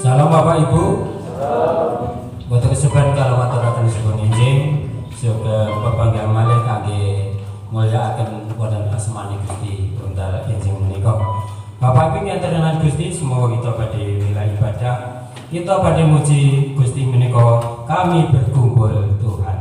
Salam Bapak Ibu. Untuk kesukaan kalau aturaken suwun injing juga pepanggihan malih kangge mulyakaken wonten asmani Gusti wonten injing menika. Bapak Ibu nyantunan Gusti semoga kita badhe wilayah ibadah, kita badhe muji Gusti menika kami berkumpul Tuhan.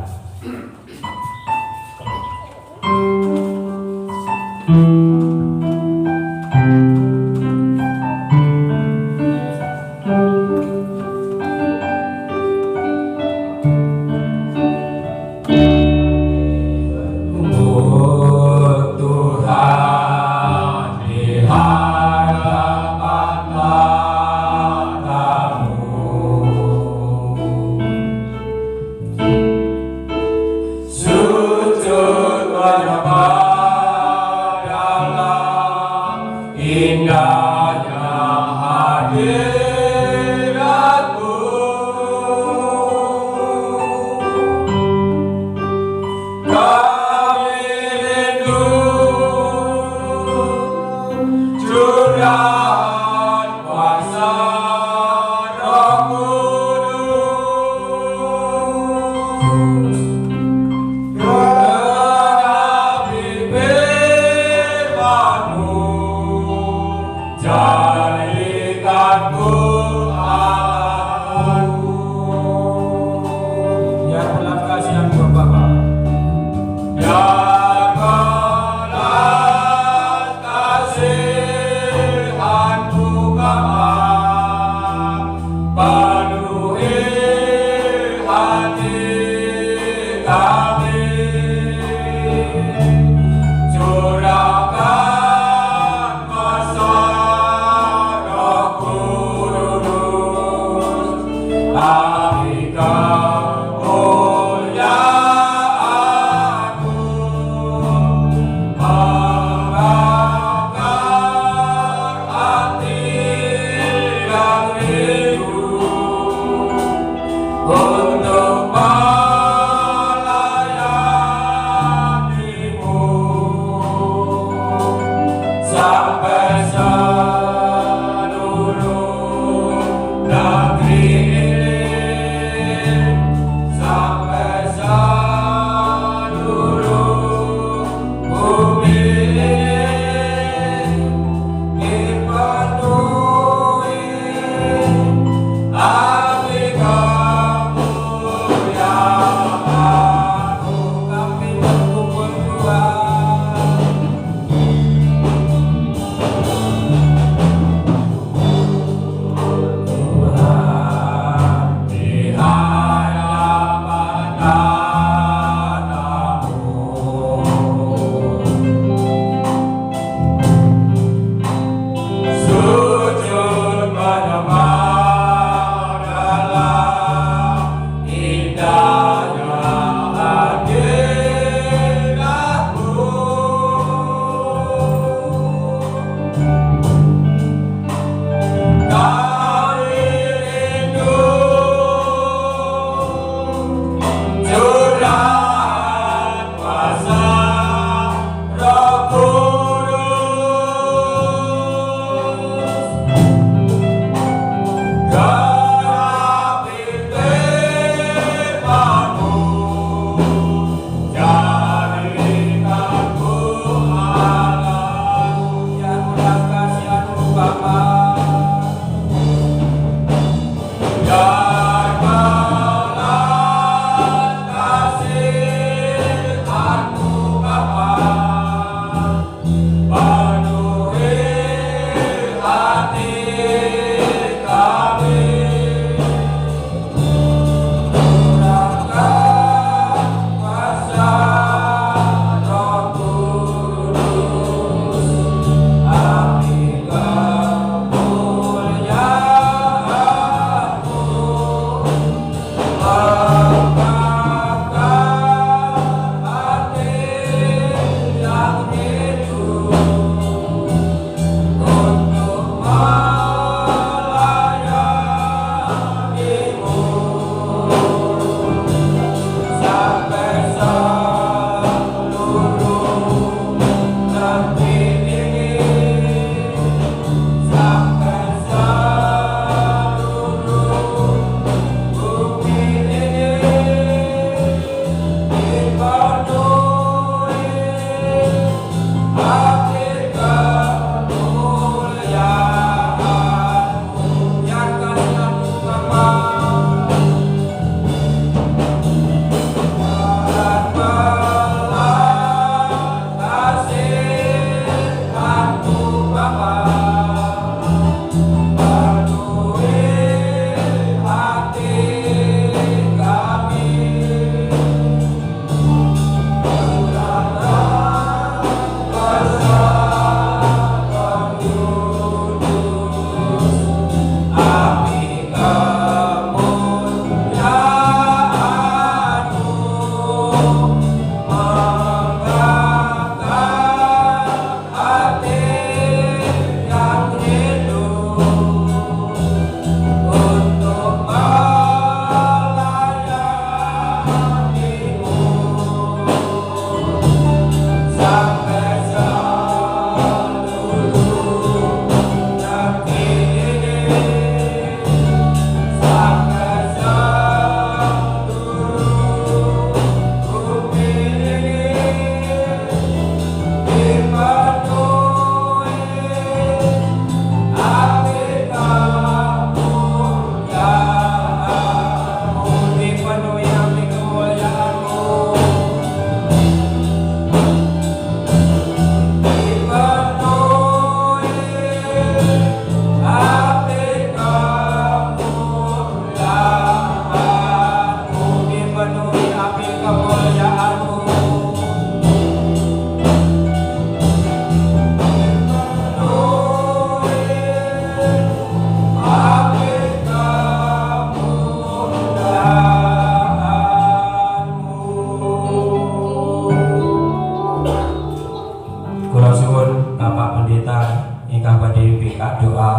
badhe bika doa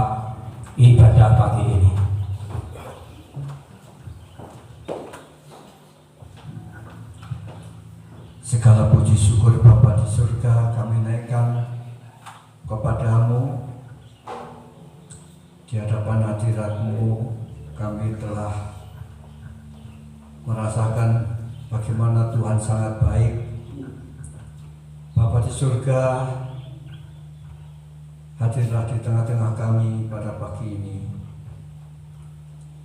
ibadah pagi ini. Segala puji syukur Bapa di surga kami naikkan kepadamu. Di hadapan hadirat-Mu kami telah merasakan bagaimana Tuhan sangat baik. Bapa di surga, hadirlah di tengah-tengah kami pada pagi ini.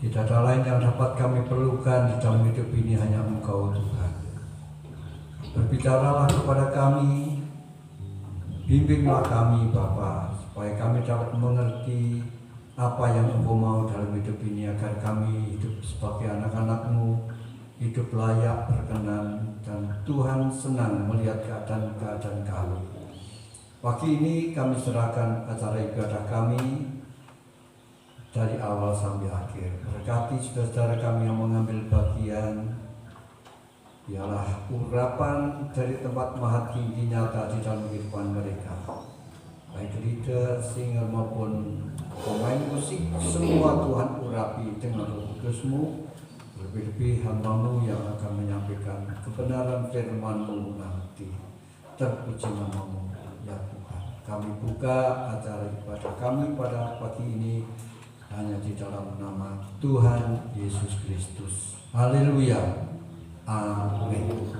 Tidak ada lain yang dapat kami perlukan di dalam hidup ini, hanya Engkau Tuhan. Berbicaralah kepada kami, bimbinglah kami Bapa, supaya kami dapat mengerti apa yang Engkau mau dalam hidup ini, agar kami hidup sebagai anak-anak-Mu, hidup layak, berkenan, dan Tuhan senang melihat keadaan-keadaan kami. Pagi ini kami serahkan acara ibadah kami dari awal sampai akhir. Berkati saudara-saudara kami yang mengambil bagian, biarlah urapan dari tempat maha tinggi nyata di dalam kehidupan mereka. Baik leader, singer maupun pemain musik, semua Tuhan urapi dengan Roh Kudus-Mu. Lebih-lebih hamba-Mu yang akan menyampaikan kebenaran firman-Mu nanti. Terpuji nama-Mu ya Tuhan. Kami buka acara ibadah kami pada pagi ini hanya di dalam nama Tuhan Yesus Kristus. Haleluya. Amin.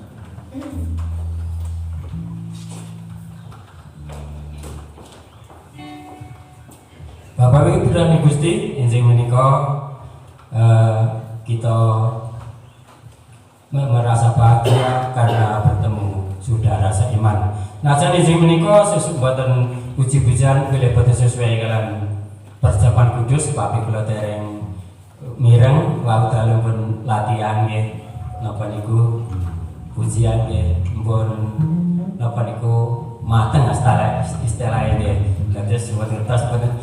Bapak Ibu dan Gusti, injing menika kita merasa bahagia karena bertemu saudara seiman. Nah, jadi injing menika sesuatu puji-pujian boleh boten sesuai dengan persiapan kudus, tapi kula dereng mireng wau dalem pun latihan nggih. Napa niku pujian nggih, pun napa niku mateng istilah ini. Dados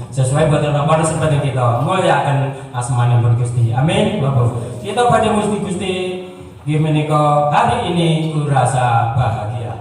sesuai boten napa seperti kita mulyakan asmanipun Gusti. Amin. Bapak. Kita pada Gusti nggih menika hari ini kurasa bahagia.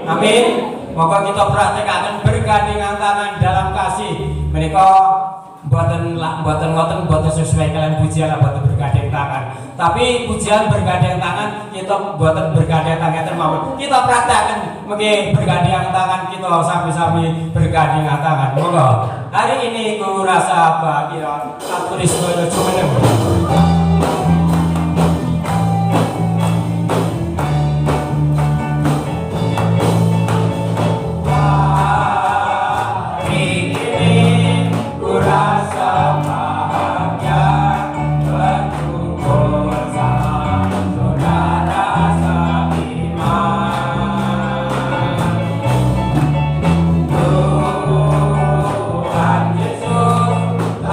Amin. Maka kita praktikaken bergandengan tangan dalam kasih. Menika boten ngoten sesuai kalian pujian boten bergandeng tangan. Tapi pujian bergandeng tangan kita boten bergandeng tangan mawon. Kita praktikaken mengke bergandengan tangan kita sami-sami bergandengan tangan. Monggo. Hari ini ku rasa bahagia aturis koyo jumeneng.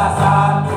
Satu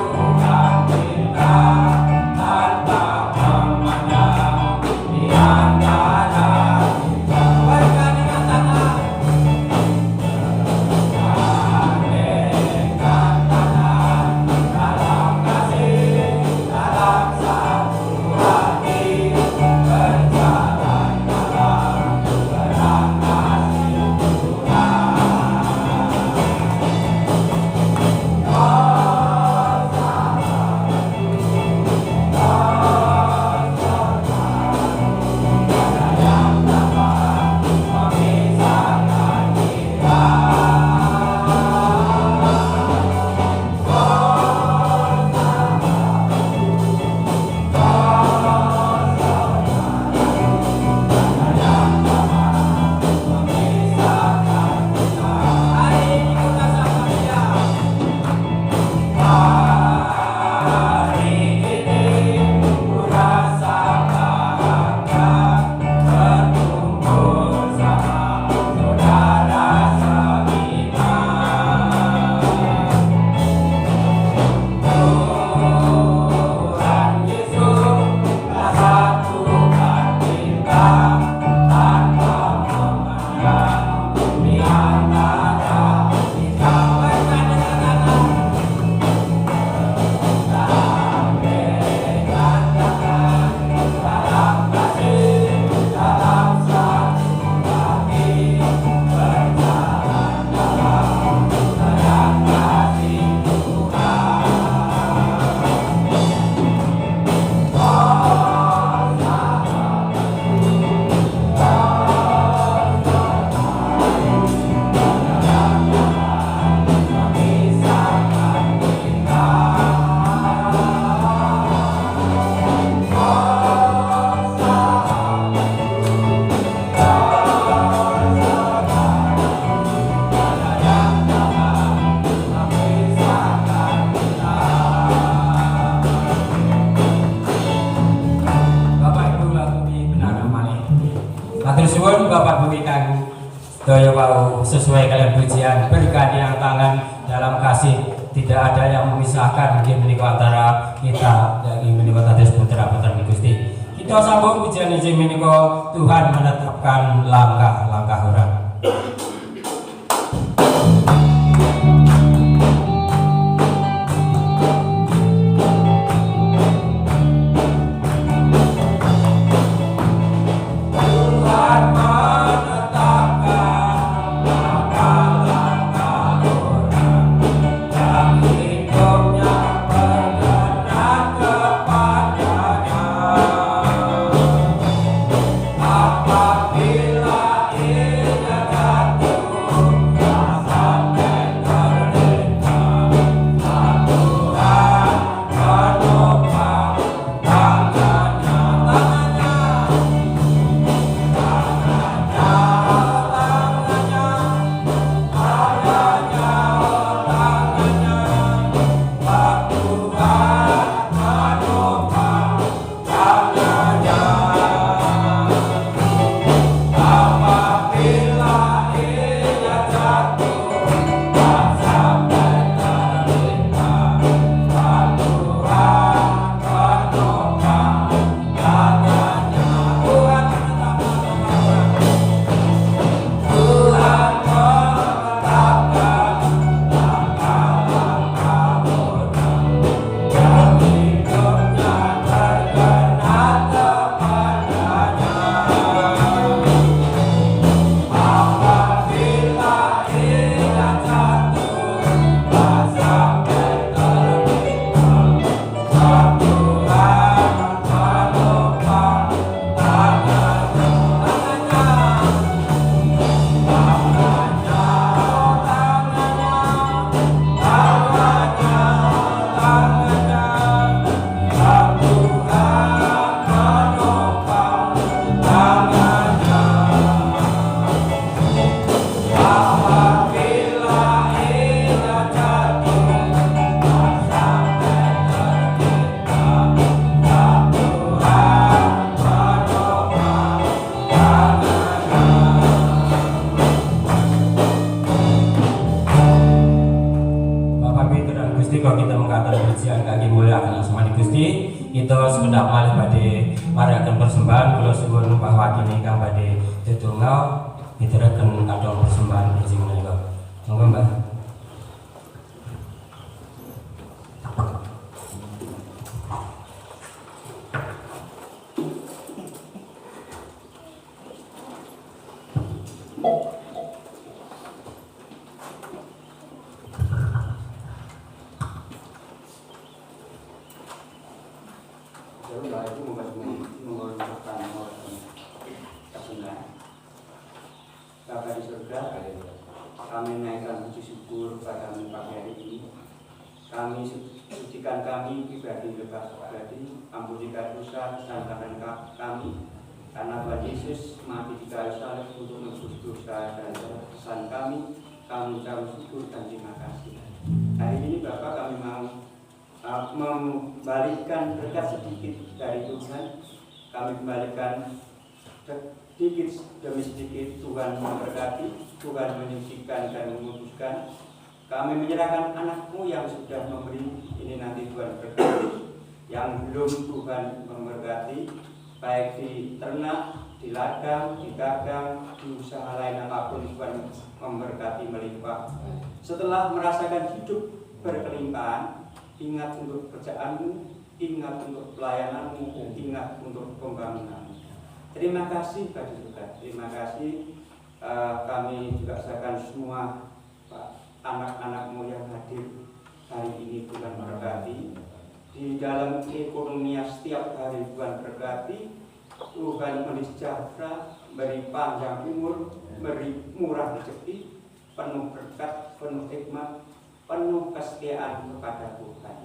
sesuai kalian pujian berkati yang tangan dalam kasih, tidak ada yang memisahkan mungkin menikah antara kita yang menikah tadi putra putra Gusti. Kita sambung pujian izin menikah Tuhan menetapkan langkah-langkah orang. Kita sekedap malih badhe maragaken persembahan kula suwun Pak Wakil ingkang badhe tetunggal mituraken kadang persembahan izin menika. Monggo Mbak. Bapa di surga, kami menaikkan puji syukur padamu pagi hari ini. Kami sucikan kami pribadi bebas pribadi, ampunikan dosa kesalahan kami, karena Tuhan Yesus mati di kayu salib untuk menebus dosa dan kesalahan kami. Kami ucap syukur dan terima kasih. Hari ini Bapak kami mau membalikan berkat sedikit dari Tuhan. Kami kembalikan sedikit demi sedikit. Tuhan memberkati, Tuhan menyucikan dan memutuskan. Kami menyerahkan anakmu yang sudah memberi, ini nanti Tuhan berkati. Yang belum Tuhan memberkati, baik di ternak, di ladang, di dagang, di usaha lain apapun, Tuhan memberkati melimpah. Setelah merasakan hidup berkelimpahan, ingat untuk pekerjaanmu, ingat untuk pelayananmu, ingat untuk pembangunanmu. Terima kasih Pak Surga, terima kasih. Kami juga serahkan semua anak-anakmu yang hadir hari ini, Tuhan berkati. Di dalam ekonomi setiap hari Tuhan berkati. Tuhan beri sejahtera, beri panjang umur, beri murah rezeki, penuh berkat, penuh hikmat, penuh kesetiaan kepada Tuhan.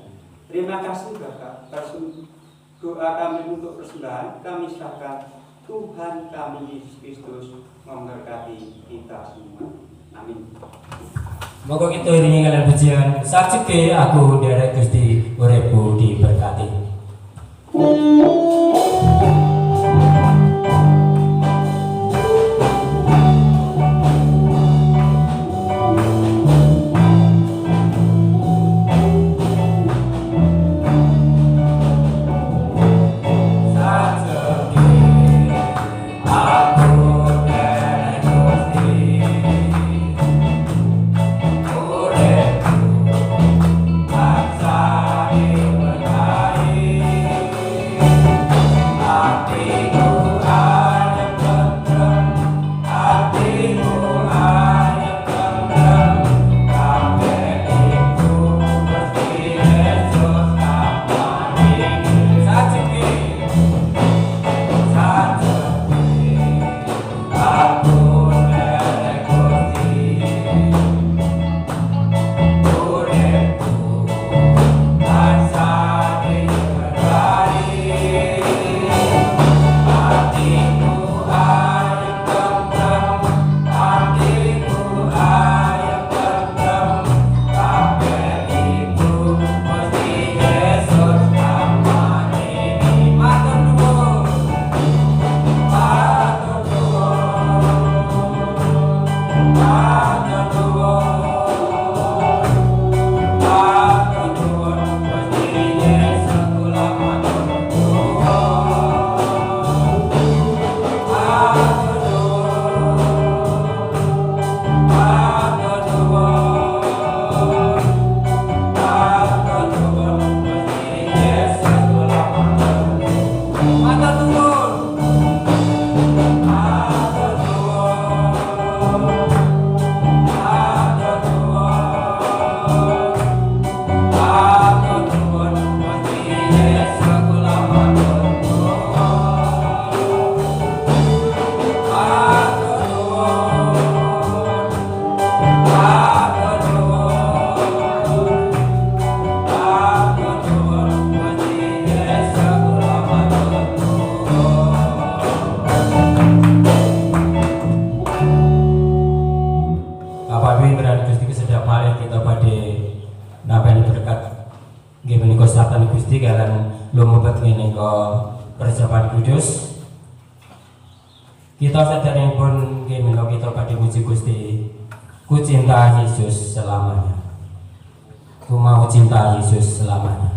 Terima kasih Bapak. Doa kami untuk persembahan kami serahkan. Tuhan kami Yesus Kristus memberkati kita semua. Amin. Moga kita iringi kalian pujian saksi aku derek Gusti uripku diberkati. Nggih menika saken Gusti kalian lumebet menika perjapan kudus. Kita saderengipun nggih menika kita badhe muji Gusti. Ku cinta Yesus selamanya. Ku mau cinta Yesus selamanya.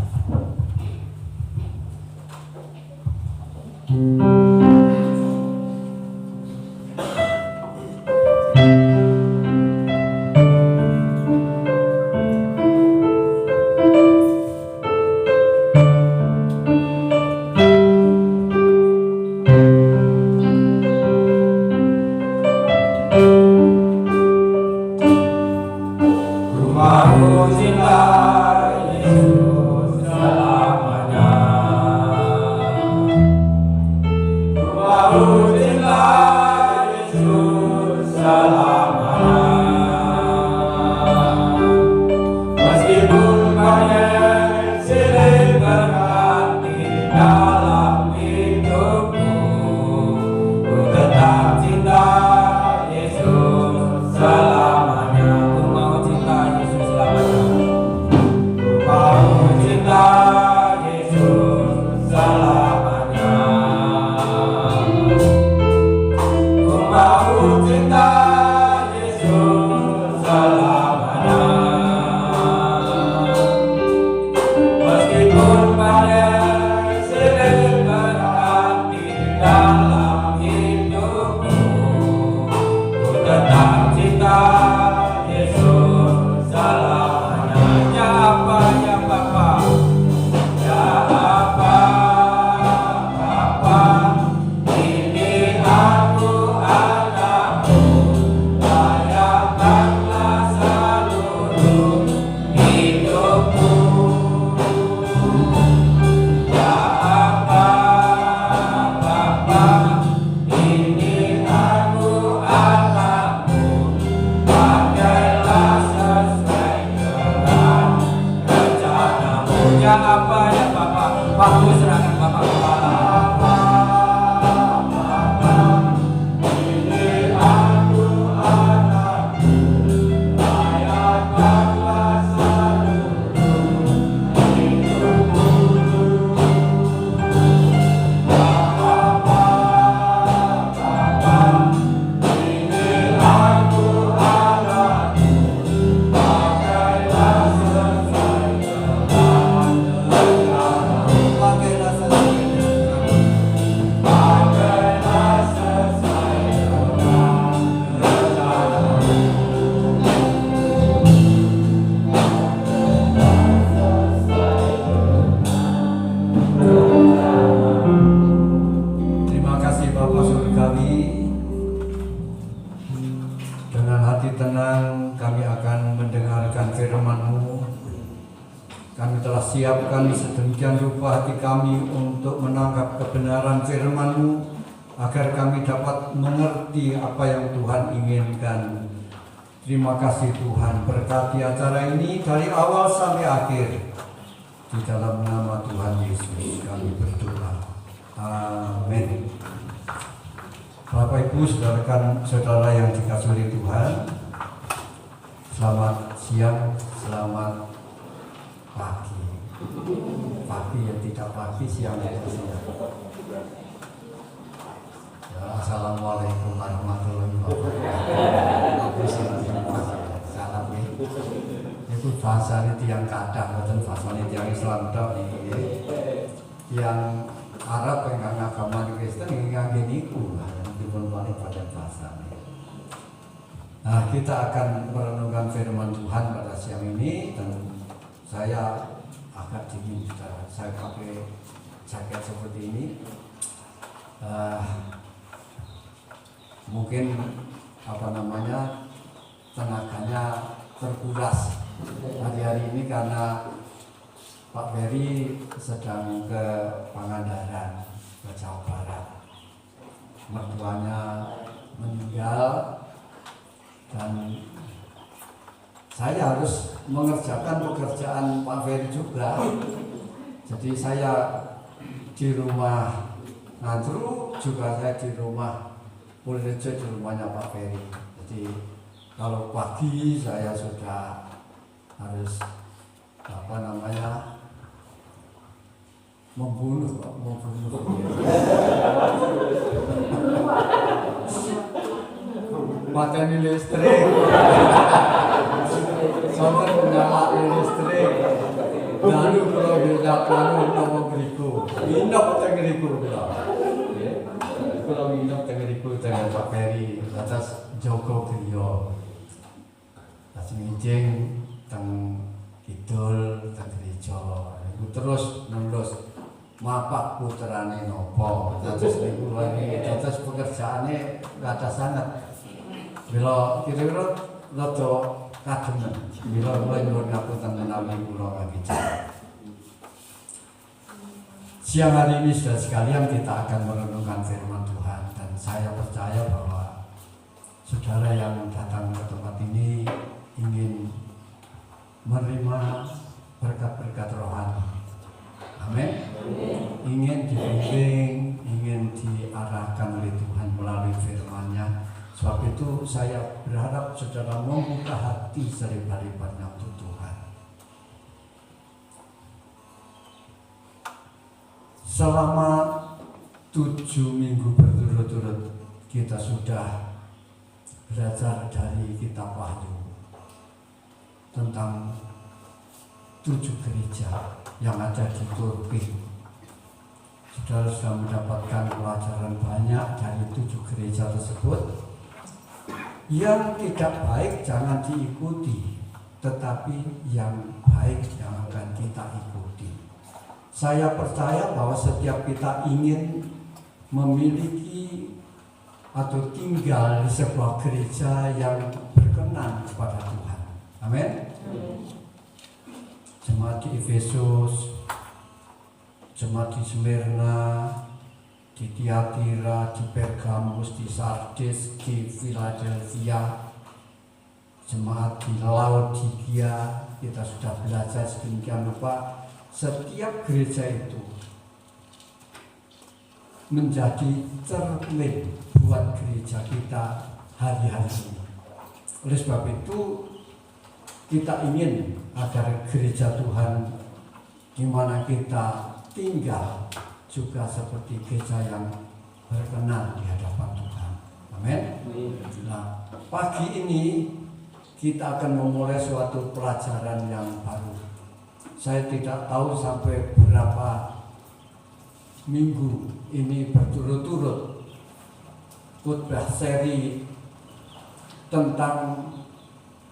Siapkan sedemikian rupa hati kami untuk menangkap kebenaran firman-Mu agar kami dapat mengerti apa yang Tuhan inginkan. Terima kasih Tuhan, berkati acara ini dari awal sampai akhir. Di dalam nama Tuhan Yesus kami berdoa. Amin. Bapak Ibu, saudara yang dikasihi oleh Tuhan, selamat siang, selamat pagi. Pagi yang tidak pagi, siang yang siang. Ya, Assalamualaikum warahmatullahi wabarakatuh. Salam ya. Itu bahasa ini tiang kadang, bukan bahasa ini tiang Islam dok ini. Yang Arab yang agama Kristen yang gini ku, meskipun paling pada bahasa ini. Nah, kita akan merenungkan firman Tuhan pada siang ini dan saya agak dingin, saya pakai jaket seperti ini. Mungkin tenaganya terkuras hari ini karena Pak Ferry sedang ke Pangandaran, ke Jawa Barat. Mertuanya meninggal dan saya harus mengerjakan pekerjaan Pak Ferry juga. Jadi saya di rumah Ngantru, juga saya di rumah Purworejo, di rumahnya Pak Ferry. Jadi kalau pagi saya sudah harus membunuh. Mateni listrik. Sampai menyalakan listrik. Lalu kalau dilakukan untuk ngeriku, minum tengeriku kalau minum tengeriku dengan Pak Peri atas Joko Griyo. Ngijing teng kidul teng gereja niku terus nulus mapak puterane nopo terus niku lagi terus pekerjaane kata sangat bila kira-kira rada kademen bila mulai nyuwun ngapunten menawi kula lagi siang hari ini sudah sekalian kita akan merenungkan firman Tuhan dan saya percaya bahwa saudara yang datang ke tempat ini ingin menerima berkat-berkat rohani. Amin. Ingin dibimbing, ingin diarahkan oleh Tuhan melalui firman-Nya. Sebab itu saya berharap saudara membuka hati selebar-lebarnya untuk Tuhan. Selama 7 minggu berturut-turut kita sudah belajar dari kitab Wahyu tentang 7 gereja yang ada di Turki. Saudara sudah mendapatkan pelajaran banyak dari 7 gereja tersebut. Yang tidak baik jangan diikuti, tetapi yang baik yang akan kita ikuti. Saya percaya bahwa setiap kita ingin memiliki atau tinggal di sebuah gereja yang berkenan kepada Tuhan. Amin. Jemaat di Efesus, jemaat di Smyrna, di Tiatira, di Pergamus, di Sardis, di Philadelphia, jemaat di Laodikia, kita sudah belajar sedemikian rupa. Setiap gereja itu menjadi cermin buat gereja kita hari-hari ini. Oleh sebab itu kita ingin agar gereja Tuhan di mana kita tinggal juga seperti gereja yang berkenan di hadapan Tuhan. Amin. Nah, pagi ini kita akan memulai suatu pelajaran yang baru. Saya tidak tahu sampai berapa minggu ini berturut-turut khotbah seri tentang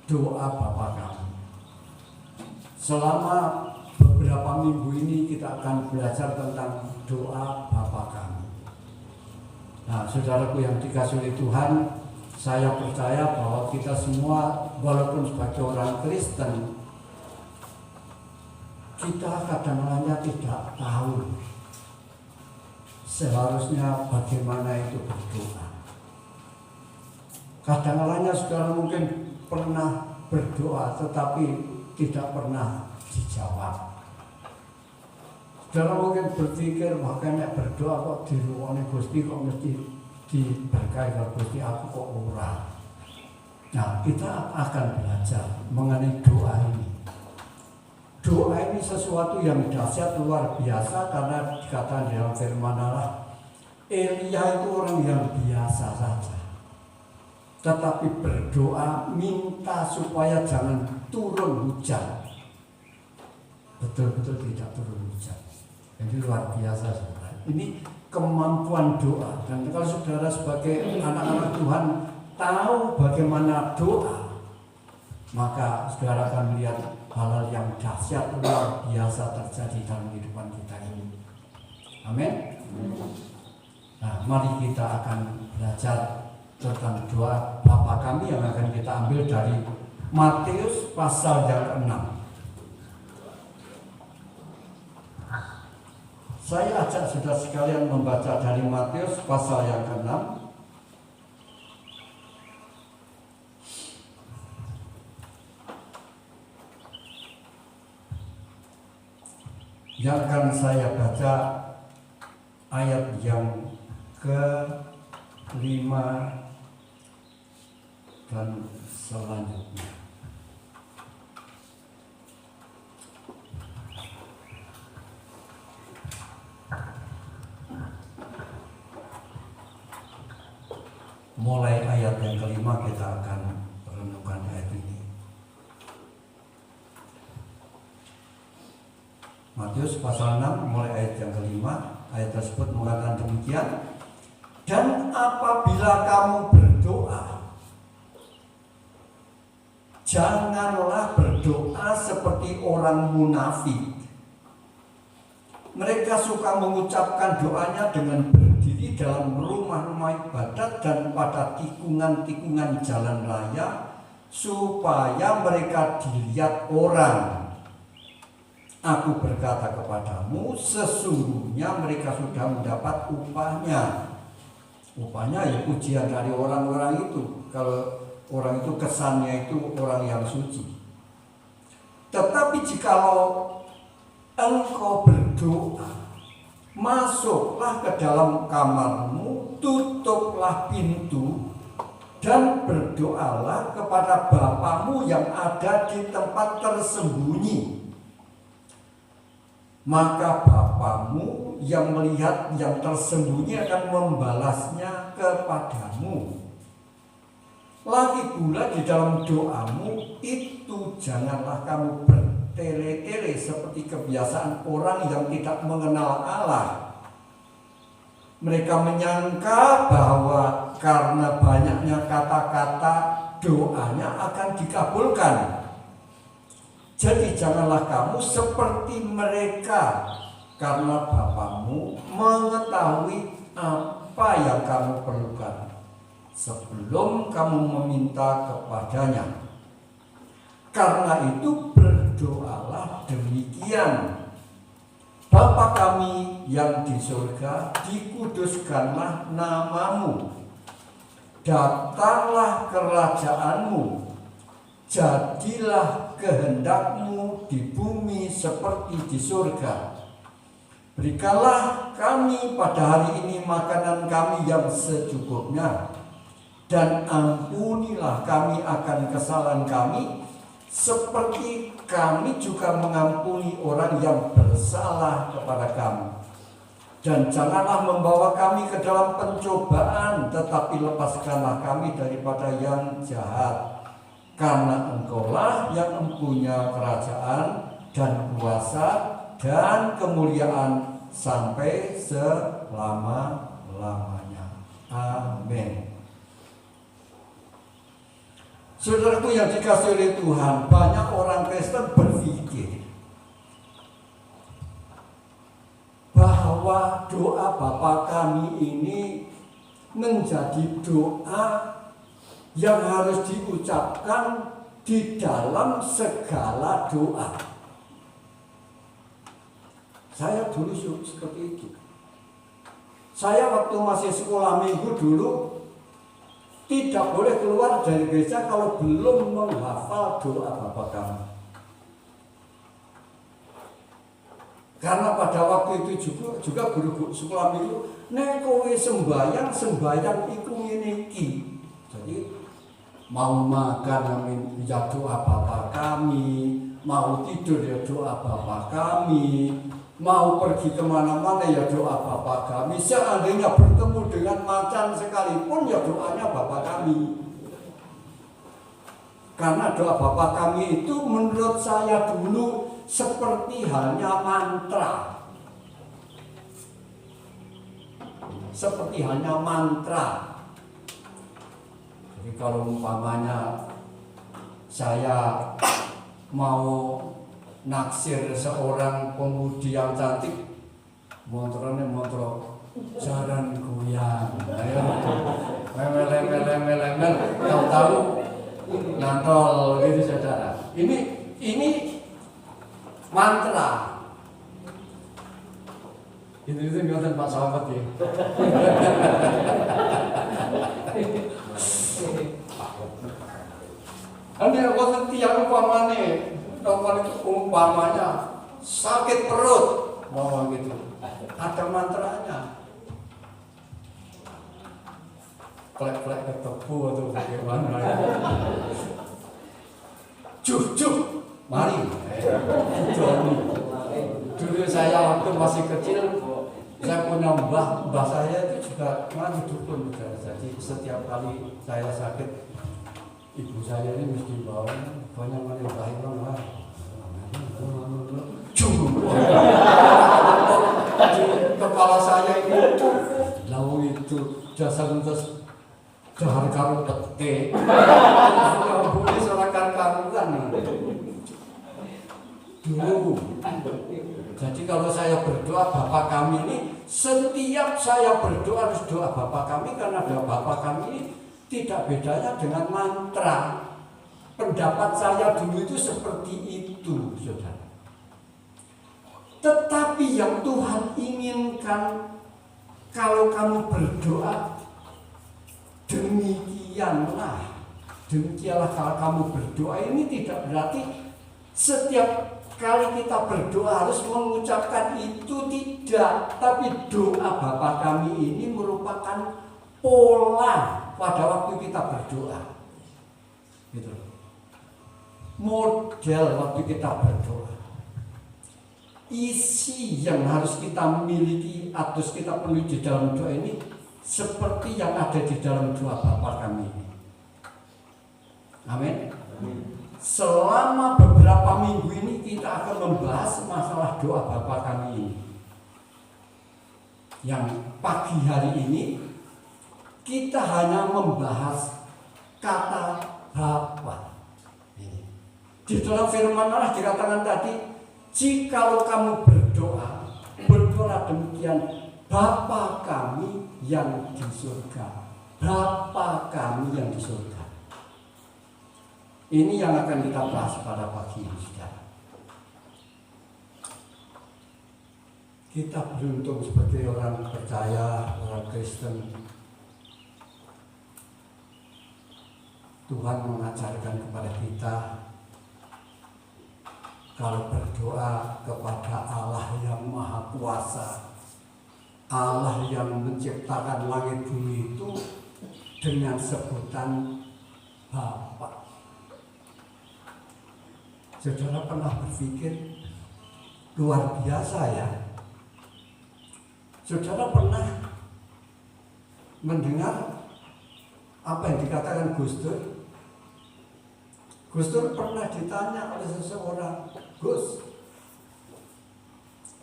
doa Bapa kami. Selama beberapa minggu ini kita akan belajar tentang doa Bapa kami. Nah, saudaraku yang dikasihi oleh Tuhan, saya percaya bahwa kita semua walaupun sebagai orang Kristen, kita kadang-kadang tidak tahu seharusnya bagaimana itu berdoa. Kadang-kadang saudara mungkin pernah berdoa tetapi tidak pernah dijawab. Saudara mungkin berpikir makanya berdoa kok diruani Gusti kok mesti diberkahi kalau Gusti aku kok ora. Nah, kita akan belajar mengenai doa ini. Doa ini sesuatu yang dahsyat luar biasa karena dikatakan dalam firman Allah, Elia itu orang yang biasa saja. Tetapi berdoa minta supaya jangan turun hujan. Betul-betul tidak turun hujan. Jadi luar biasa saudara. Ini kemampuan doa. Dan kalau saudara sebagai anak-anak Tuhan tahu bagaimana doa, maka saudara akan melihat hal-hal yang dahsyat luar biasa terjadi dalam kehidupan kita ini. Amin. Nah, mari kita akan belajar tentang doa Bapa kami yang akan kita ambil dari Matius pasal yang ke-6. Saya ajak saudara sekalian membaca dari Matius pasal yang ke-6. Yang akan saya baca ayat yang ke-5 dan selanjutnya. mulai ayat yang kelima kita akan renungkan ayat ini. Matius pasal 6 mulai ayat yang kelima. Ayat tersebut mengatakan demikian. Dan apabila kamu berdoa, janganlah berdoa seperti orang munafik. Mereka suka mengucapkan doanya dengan berdiri dalam rumah-rumah ibadat dan pada tikungan-tikungan jalan raya, supaya mereka dilihat orang. Aku berkata kepadamu, sesungguhnya mereka sudah mendapat upahnya. Upahnya ya pujian dari orang-orang itu. Kalau orang itu kesannya itu orang yang suci. Tetapi jikalau engkau berdoa, masuklah ke dalam kamarmu, tutuplah pintu, dan berdoalah kepada Bapamu yang ada di tempat tersembunyi. Maka Bapamu yang melihat yang tersembunyi akan membalasnya kepadamu. Lagi pula di dalam doamu itu janganlah kamu bertele-tele seperti kebiasaan orang yang tidak mengenal Allah. Mereka menyangka bahwa karena banyaknya kata-kata doanya akan dikabulkan. Jadi janganlah kamu seperti mereka, karena Bapamu mengetahui apa yang kamu perlukan sebelum kamu meminta kepadanya. Karena itu berdoalah demikian. Bapa kami yang di surga, dikuduskanlah namamu. Datanglah kerajaanmu. Jadilah kehendakmu di bumi seperti di surga. Berikanlah kami pada hari ini makanan kami yang secukupnya. Dan ampunilah kami akan kesalahan kami, seperti kami juga mengampuni orang yang bersalah kepada kami. Dan janganlah membawa kami ke dalam pencobaan, tetapi lepaskanlah kami daripada yang jahat. Karena Engkaulah yang mempunyai kerajaan dan kuasa dan kemuliaan sampai selama-lamanya. Amin. Saudaraku yang dikasihi oleh Tuhan, banyak orang Kristen berpikir bahwa doa Bapa kami ini menjadi doa yang harus diucapkan di dalam segala doa. Saya dulu seperti itu. Saya waktu masih sekolah minggu dulu tidak boleh keluar dari gereja kalau belum menghafal doa Bapa kami. Karena pada waktu itu juga guru sekolah minggu, nek kowe sembayang iku ngene iki. Jadi mau makan ya doa Bapa kami, mau tidur ya doa Bapa kami, mau pergi kemana-mana ya doa Bapa kami. Seandainya bertemu dengan macan sekalipun ya doanya Bapa kami. Karena doa Bapa kami itu menurut saya dulu seperti halnya mantra. Seperti halnya mantra. Jadi kalau umpamanya saya mau naksir seorang pemudi yang cantik, montronya montro jaran goyang, ayo memel, tahu nantol gitu saudara. Ini mantra. Itu ngomong Pak Sahabat ya. Anda waktu tiang umpamanya sakit perut, mau gitu, ada mantranya. Klek-klek ketepu atau bagaimana? Juh, mari. Dulu saya waktu masih kecil Saya punya mbah saya itu juga dukun. Jadi setiap kali saya sakit, ibu saya ini mesti bawa banyak menimbahin orang. Di kepala saya ini lalu itu jasa terus jahar karung pete. Boleh seorang karutan dulu. Jadi kalau saya berdoa Bapa kami ini, setiap saya berdoa harus doa Bapa kami, karena doa Bapa kami ini tidak bedanya dengan mantra. Pendapat saya dulu itu seperti itu, saudara. Tetapi yang Tuhan inginkan, kalau kamu berdoa, demikianlah kalau kamu berdoa. Ini tidak berarti setiap kali kita berdoa harus mengucapkan itu, tidak. Tapi doa Bapa kami ini merupakan pola pada waktu kita berdoa, gitu. Model waktu kita berdoa, isi yang harus kita miliki atau kita penuhi di dalam doa ini seperti yang ada di dalam doa Bapa kami ini. Amin. Selama beberapa minggu ini kita akan membahas masalah doa Bapa kami ini. Yang pagi hari ini kita hanya membahas kata Bapa. Di dalam firman Allah dikatakan tadi, jikalau kamu berdoa, berdoa demikian, Bapa kami yang di surga. Bapa kami yang di surga. Ini yang akan kita bahas pada pagi ini, saudara. Kita beruntung sebagai orang percaya, orang Kristen. Tuhan mengajarkan kepada kita, kalau berdoa kepada Allah yang Maha Kuasa, Allah yang menciptakan langit bumi itu dengan sebutan Bapa. Saudara pernah berpikir luar biasa ya? Saudara pernah mendengar apa yang dikatakan Gus Dur? Gus Dur pernah ditanya oleh seseorang, Gus,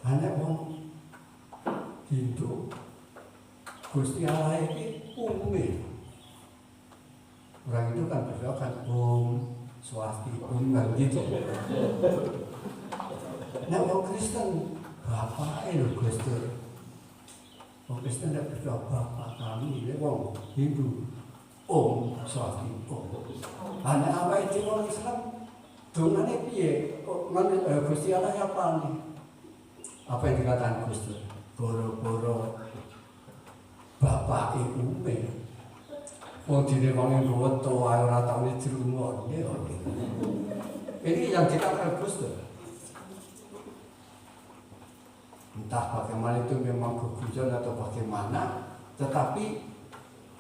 hanya orang Hindu, Gusti Allah ini umil. Orang itu kan berdoa kan swasti, kan gitu. Nah, orang Kristen, Bapak itu Gus Dur. Orang Kristen tidak berdoa Bapak kami, ini orang Hindu, swasti, Hanya apa itu orang Islam? Dongane piye? Gusti Allah apa nih? Apa yang dikatakan Gus Dur? Boro-boro bapak umil. Wong dene wong ngoto ae ora tau dirungokne. Ini yang dikatakan Gus Dur. Entah bagaimana itu memang kegujon atau bagaimana, tetapi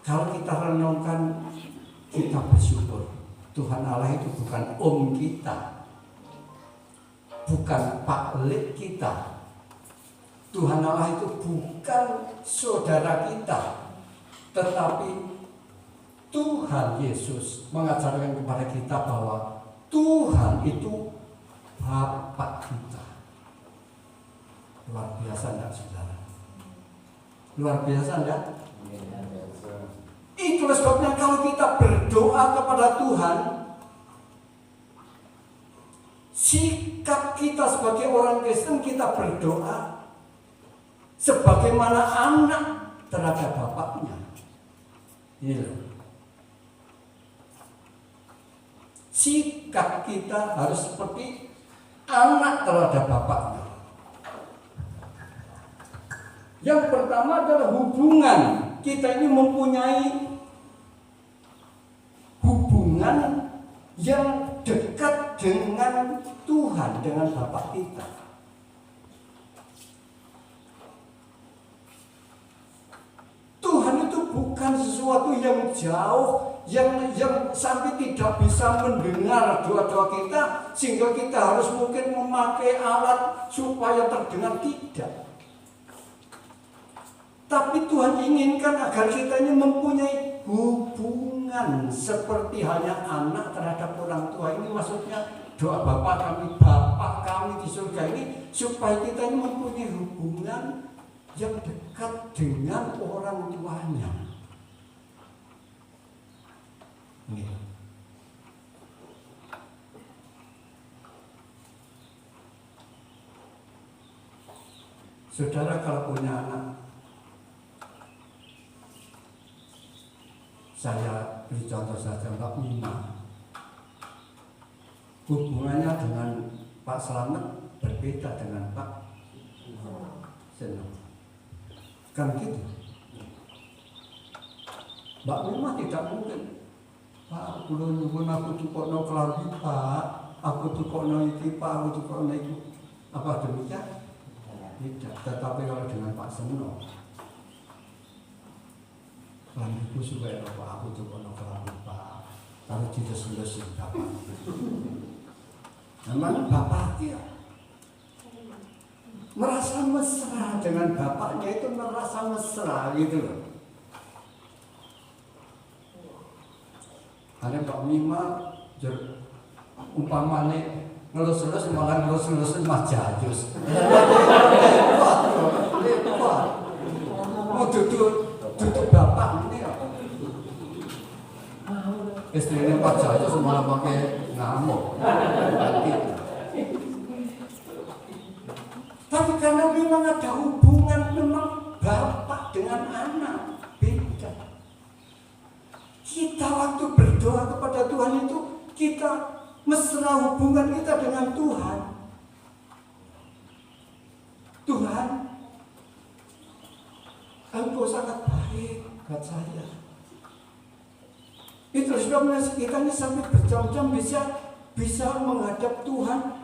kalau kita renungkan, kita bersyukur. Tuhan Allah itu bukan kita, bukan Pak Lek kita. Tuhan Allah itu bukan saudara kita, tetapi Tuhan Yesus mengajarkan kepada kita bahwa Tuhan itu Bapa kita. Luar biasa enggak, saudara? Luar biasa enggak? Itulah sebabnya kalau kita berdoa kepada Tuhan, sikap kita sebagai orang Kristen, kita berdoa sebagaimana anak terhadap bapaknya. Ini loh. Sikap kita harus seperti anak terhadap bapaknya. Yang pertama adalah hubungan. Kita ini mempunyai hubungan yang dekat dengan Tuhan, dengan Bapa kita. Tuhan itu bukan sesuatu yang jauh, yang sampai tidak bisa mendengar doa-doa kita, sehingga kita harus mungkin memakai alat supaya terdengar. Tidak. Tapi Tuhan inginkan agar kita ini mempunyai hubungan seperti halnya anak terhadap orang tua. Ini maksudnya doa Bapa kami di surga ini, supaya kita ini mempunyai hubungan yang dekat dengan orang tuanya. Ini. Saudara kalau punya anak, saya beri contoh saja Mbak Mina, hubungannya dengan Pak Slamet berbeda dengan Pak Seno. Kan gitu. Mbak Mina tidak mungkin, Pak, belum nyuwun aku tukokno kelambi Pak, aku tukokno iki Pak, aku tukokno iku. Apa demikian? Tidak. Tetapi kalau dengan Pak Seno, kelambiku supaya Pak, aku tukokno kelambi Pak, kalau dilus-lus Bapak. Memang Bapak dia merasa mesra dengan bapaknya, itu merasa mesra gitu loh. Ada Pak Mima umpamanya ngelus-ngelus malah ngelus-ngelus mah jajus. Lepas. Mau duduk bapak ini ya. Istrinya Pak Jajus malah pakai ngamuk. Tapi karena memang ada hubungan memang bapak dengan anak beda. Kita waktu berdoa kepada Tuhan itu kita mesra hubungan kita dengan Tuhan. Tuhan, Engkau sangat baik buat saya. Itu sebabnya kita ini sampai berjam-jam bisa menghadap Tuhan.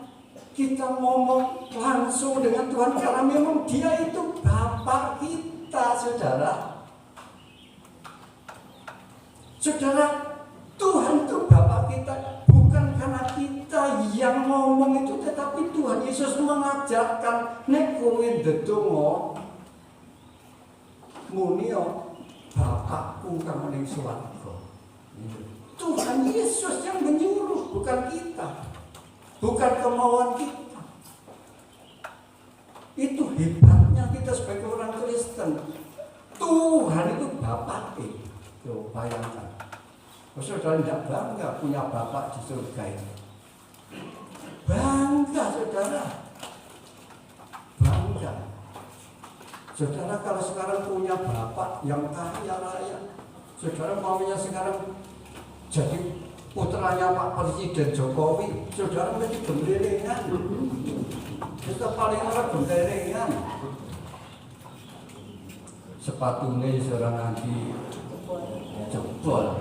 Kita ngomong langsung dengan Tuhan karena memang Dia itu Bapa kita, saudara. Saudara, Tuhan itu Bapa kita. Bukan karena kita yang ngomong itu, tetapi Tuhan Yesus mengajarkan nek kowe ndedonga muni Bapakku kang ning swarga. Tuhan Yesus yang menyuruh, bukan kita. Bukan kemauan kita. Itu hebatnya kita sebagai orang Kristen. Tuhan itu Bapa kita. Tuh, bayangkan. Saudara tidak bangga punya Bapak di surga ini? Bangga, saudara. Bangga. Saudara kalau sekarang punya Bapak yang kaya raya, saudara maunya sekarang jadi putranya Pak Presiden Jokowi, saudara mesti gembelengan. Kita paling orang gembelengan. Sepatunya seorang nanti jebol.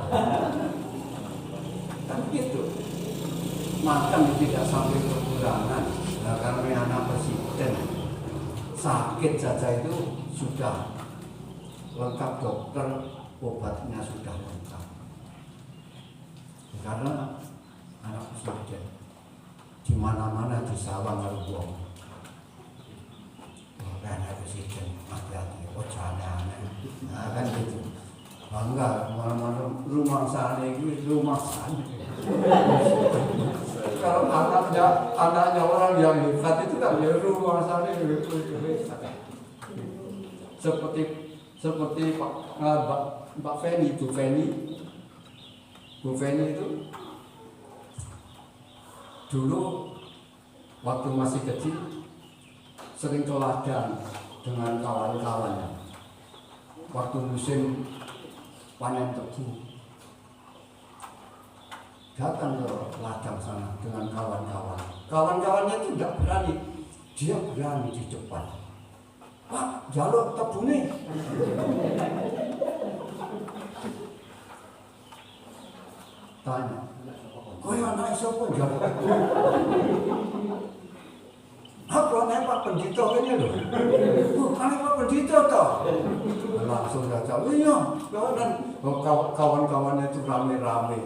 Kan gitu. Makan tidak sampai kekurangan. Nah, karena anak presiden sakit saja itu sudah lengkap, dokter obatnya sudah lengkap. Karena anak presiden di mana-mana disawang oleh wong. Anak presiden hati-hati, jangan aneh. Nah, kan gitu. Bangga, mana-mana rumah sana itu rumah sana. Kalau anaknya orang yang hebat itu kan ya rumah sana itu. Seperti Mbak Feni, Bu Feni itu dulu waktu masih kecil sering ke ladang dengan kawan-kawannya. Waktu musim panen tebu, datang ke ladang sana dengan kawan-kawan. Kawan-kawannya itu tidak berani, dia berani di depan. Pak, jaluk tebu nih. Tanya, kau yang anak siapa jaluk tebu? Aku anak Pak Pendito ini loh. Anak Pak Pendito toh. Langsung saja, iya. Dan kawan-kawannya itu rame-rame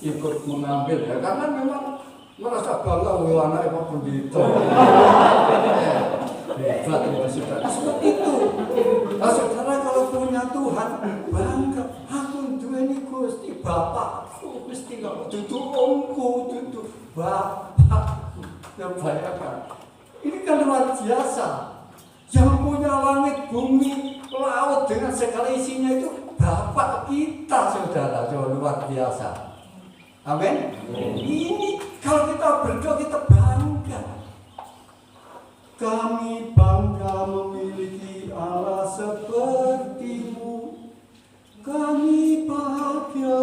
ikut mengambil ya, karena memang merasa bangga anak Pak Pendito. Hebat itu sudah seperti itu. luar biasa. Yang punya langit, bumi, laut dengan segala isinya itu Bapak kita, saudara. Luar biasa. Amin. Ini kalau kita berdoa kita bangga. Kami bangga memiliki Allah seperti-Mu. Kami bahagia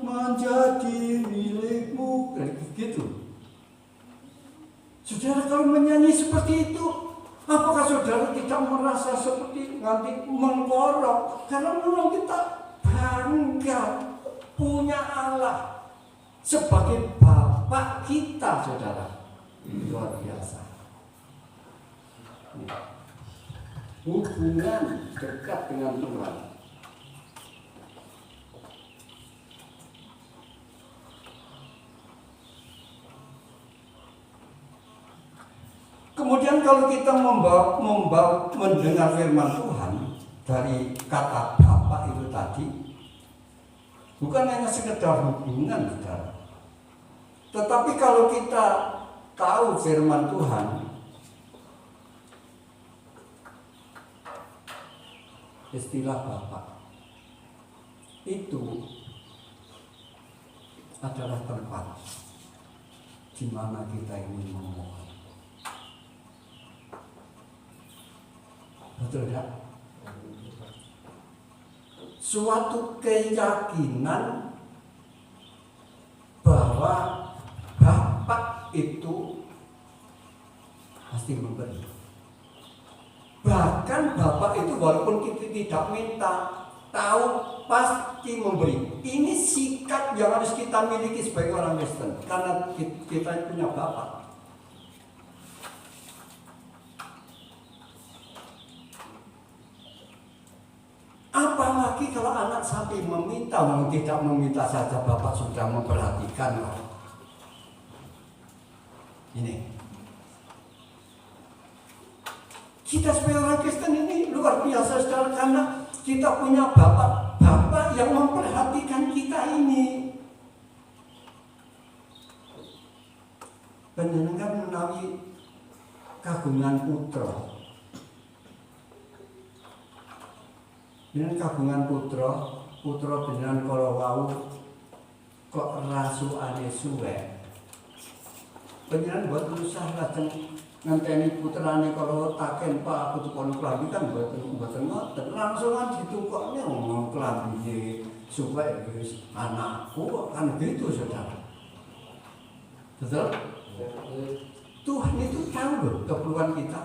menjadi milik-Mu. Gitu. Saudara kalau menyanyi seperti itu, apakah saudara tidak merasa seperti nanti mengkorok? Karena memang kita bangga punya Allah sebagai Bapak kita, saudara. Luar biasa. Hubungan dekat dengan Tuhan. Kemudian kalau kita mendengar firman Tuhan dari kata Bapak itu tadi, bukan hanya sekedar hubungan, saudara. Tetapi kalau kita tahu firman Tuhan, istilah Bapak itu adalah tempat di mana kita ingin memohon. Betul tak? Suatu keyakinan bahwa Bapak itu pasti memberi. Bahkan Bapak itu walaupun kita tidak minta, tahu pasti memberi. Ini sikap yang harus kita miliki sebagai orang Kristen, karena kita punya Bapak. Apalagi kalau anak sampai meminta, mau tidak meminta saja Bapak sudah memperhatikan. Ini kita sebagai orang Kristen ini luar biasa, saudara, karena kita punya Bapak yang memperhatikan kita ini. Panjenengan menawi kagungan putra. Ini kagungan putra panjenengan kalau wau kok rasukane suwe. Panjenengan buat usaha lajeng ngenteni putrane kalau taken Pak aku tukon klambi kan mboten ngoten. Langsung aja ditukokne ngomong klambine supaya wis anakku kok kan gitu, saudara. Betul? Tuhan itu tahu loh keperluan kita.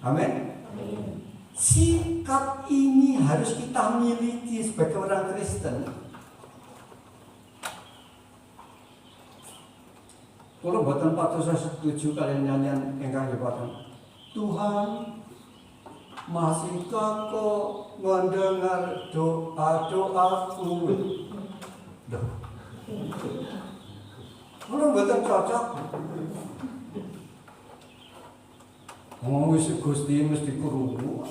Amin. Sikap ini harus kita miliki sebagai orang Kristen. Kalau buatan patut saya setuju kalian nyanyian engkang jabatan. Tuhan masihkah kau mendengar doa-doaku? Duh. Kalau buatan cocok. Wis Gusti mesti krungu.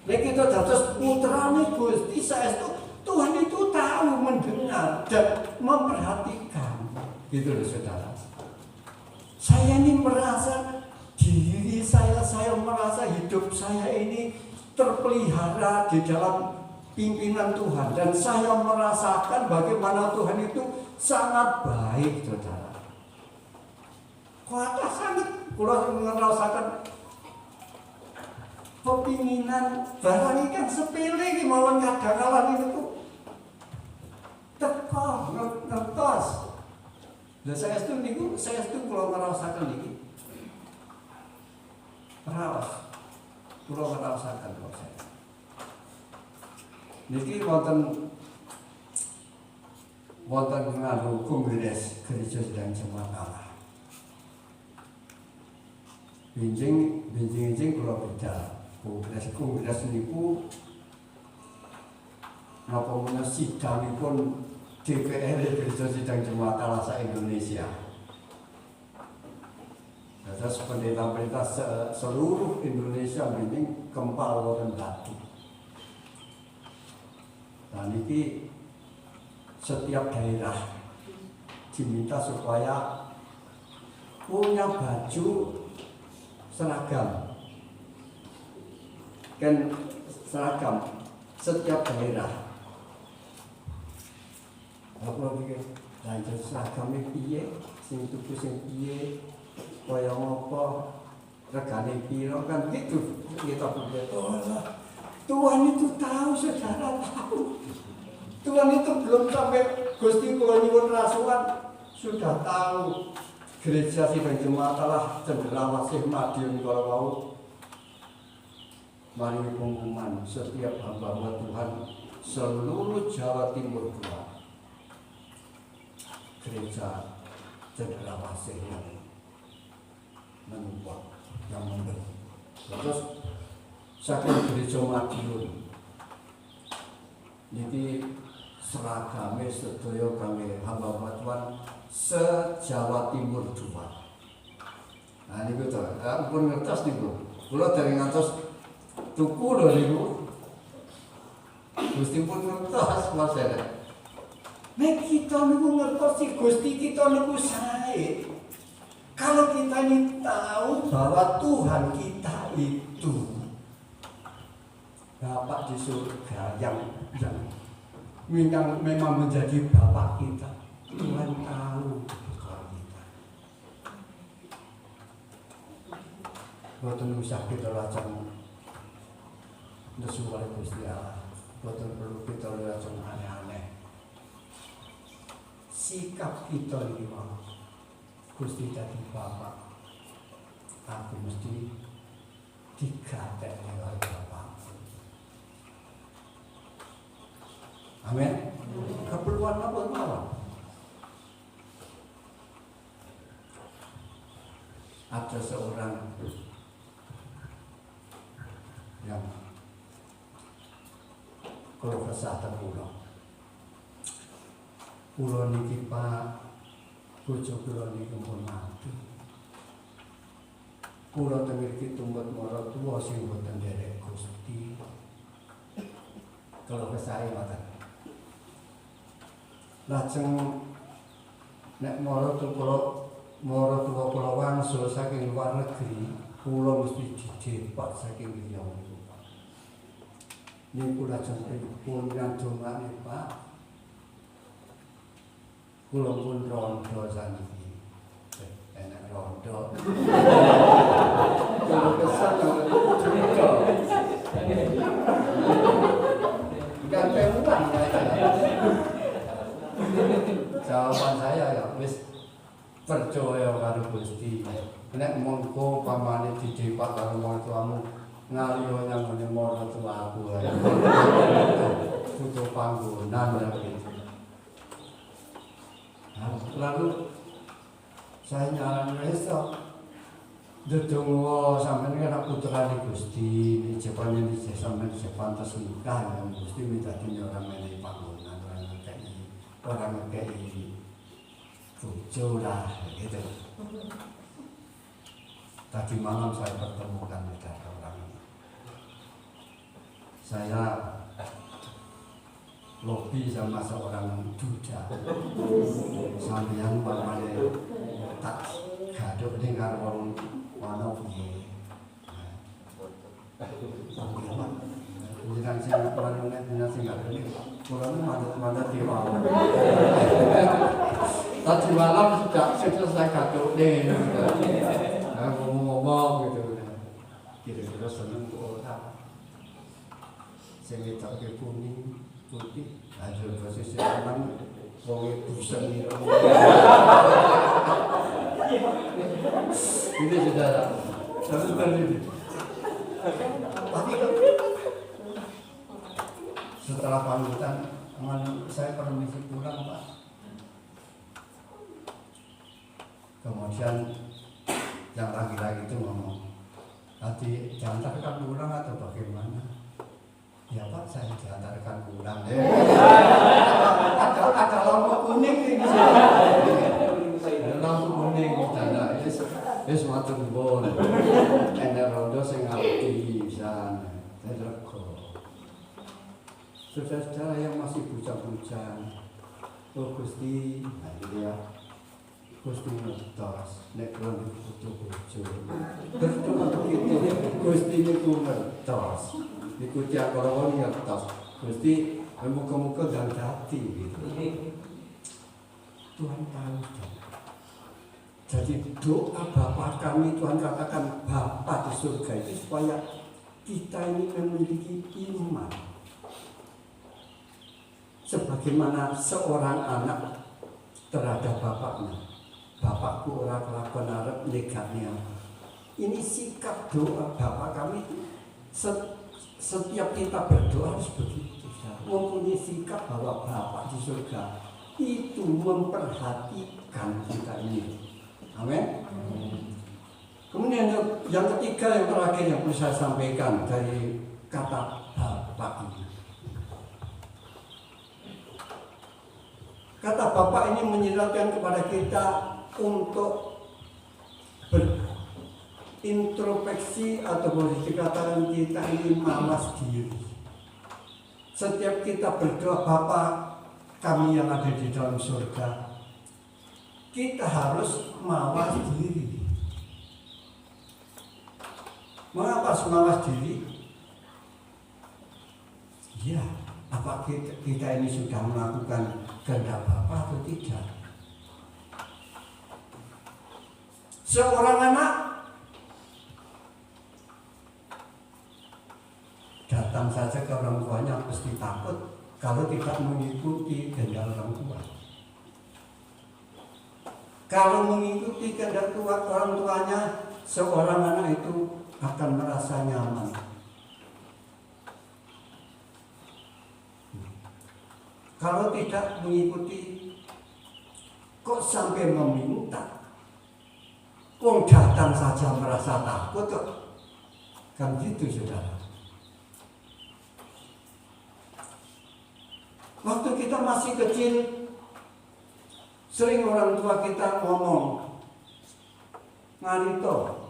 Nek kita dados putrane Gusti saestu, Tuhan itu tahu, mendengar dan memperhatikan. Gitu loh, saudara. Saya ini merasa diri saya merasa hidup saya ini terpelihara di dalam pimpinan Tuhan, dan saya merasakan bagaimana Tuhan itu sangat baik, saudara. Kuatlah sangat, kalau merasakan kepinginan barang ikan sepele kemauan kadang-kadang itu teko ngertos. Dan saya setuju kalau merasakan ini. Kalau merasakan kalau saya. Niki wonten nganu kongres gereja sedang jemaat Allah. Binjing kalau beda. Kongres niku napa menawa sidangipun DPR Gereja Sidang Jemaat Allah se-Indonesia. Terus pendeta-pendeta seluruh Indonesia binjing kempal wonten batu. Nah niki setiap daerah diminta supaya punya baju seragam, kan seragam setiap daerah. Apa pikir, lanjut seragamnya piye, sing tuku sing piye, kaya ngopo, regane piro, kan gitu. Kita pikir, oh lah, Tuhan itu tahu, saudara tahu. Tuhan itu belum sampai Gusti kula nyuwun rasukan sudah tahu. Gereja Sidang Jemaat telah cendrawasih Madiun kalau mau mari pengumuman setiap hamba Tuhan seluruh Jawa Timur 2 gereja cendrawasih yang menumpuk yang memberi. Terus saking gereja Madiun niki seragame sedaya kangge hamba Tuhan se-Jawa Timur 2. Nah niku to, pun ngertos niku. Kula dereng ngantos tuku lho niku. Gusti pun ngertos Mas Eda. Nek kita niku ngertos si Gusti kita niku sae. Kalau kita ini tahu bahwa Tuhan kita itu Bapak di surga yang memang menjadi Bapak kita. Tuhan tahu soal kita. Boten usah kita lajeng nesu kali Gusti Allah. Boten perlu kita lajeng aneh-aneh. Sikap kita iki wae. Gusti dadi Bapak. Aku mesti digatekne oleh Bapak. Amin. Keperluan apa mawon? Ada seorang yang kalau kesehatan pulau niki Pak, bojo pulau niki pun mati. Pulau temiliki tumbat marang tua sing boten derek Gusti. Kalau kesaya mata. Lajeng nek mara tua pulau wangsul saking luar negeri, pulau mesti dijepak saking liya niku. Niku lajeng pripun yang dongane Pak? Kula pun rondo saniki. Enak rondo. Kalau kesan rondo. Ganti uang jawaban saya ya wis percaya karo Gusti. Nek mongko pamane dijepak karo wong tuamu ngaliyo nang ngene marang tuaku ae. Butuh panggonan ya gitu. Lalu saya nyaran esok dedongo sampeyan kena putra di Gusti ini Jepang ini sampeyan pantas nikah dengan Gusti minta orang menehi panggonan orang ngekei bojo lah gitu. Tadi malam saya pertemukan dengan orang ini. Saya lobi sama seorang duda sampeyan pamane tak gaduk ning karo wong ana piye. Jangan sing manune dina sing ngarep kula manut dewa. Tadi malam sudah selesai gaduk ning. Ngomong gitu. Kira-kira seneng ora. Sing wedok kuning putih, hasil proses yang wong busan ini. Ini saudara, ini. Tapi setelah pamitan, saya permisi pulang Pak. Kemudian yang laki-laki itu ngomong, tadi diantarkan pulang atau bagaimana? Ya Pak, saya diantarkan pulang. Ada lampu kuning nih. Lampu kuning dana wis matur nuwun. Enek rondo sing ngerti pisan. Terego. Saudara yang masih bujang-bujang. Oh Gusti, ya. Gusti ngertos nek kula bojo-bojo. Berdoa begitu Gusti niku ngertos. Niku tiap orang ngertos. Gusti muga-muga dan hati gitu. Tuhan tahu. Jadi doa Bapa kami, Tuhan katakan Bapa di surga itu supaya kita ini memiliki iman. Sebagaimana seorang anak terhadap bapaknya. Bapakku ora kelakuan arep negane. Ini sikap doa Bapa kami. Setiap kita berdoa harus begitu. Mempunyai sikap bahwa Bapa di surga itu memperhatikan kita ini. Amin. Kemudian yang ketiga, yang terakhir yang perlu saya sampaikan dari kata Bapa ini. Kata Bapa ini menyeratkan kepada kita untuk berintrospeksi atau boleh dikatakan kita ini mawas diri. Setiap kita berdoa Bapa kami yang ada di dalam surga, kita harus mawas diri. Mengapa harus mawas diri? Ya, apa kita ini sudah melakukan kehendak Bapa atau tidak? Seorang anak datang saja ke orang tuanya pasti takut kalau tidak mengikuti kehendak orang tua. Kalau mengikuti kehendak orang tuanya, seorang anak itu akan merasa nyaman. Kalau tidak mengikuti, kok sampai meminta? Wong datang saja merasa takut kok. Kan gitu saudara. Waktu kita masih kecil, sering orang tua kita ngomong, ngarito,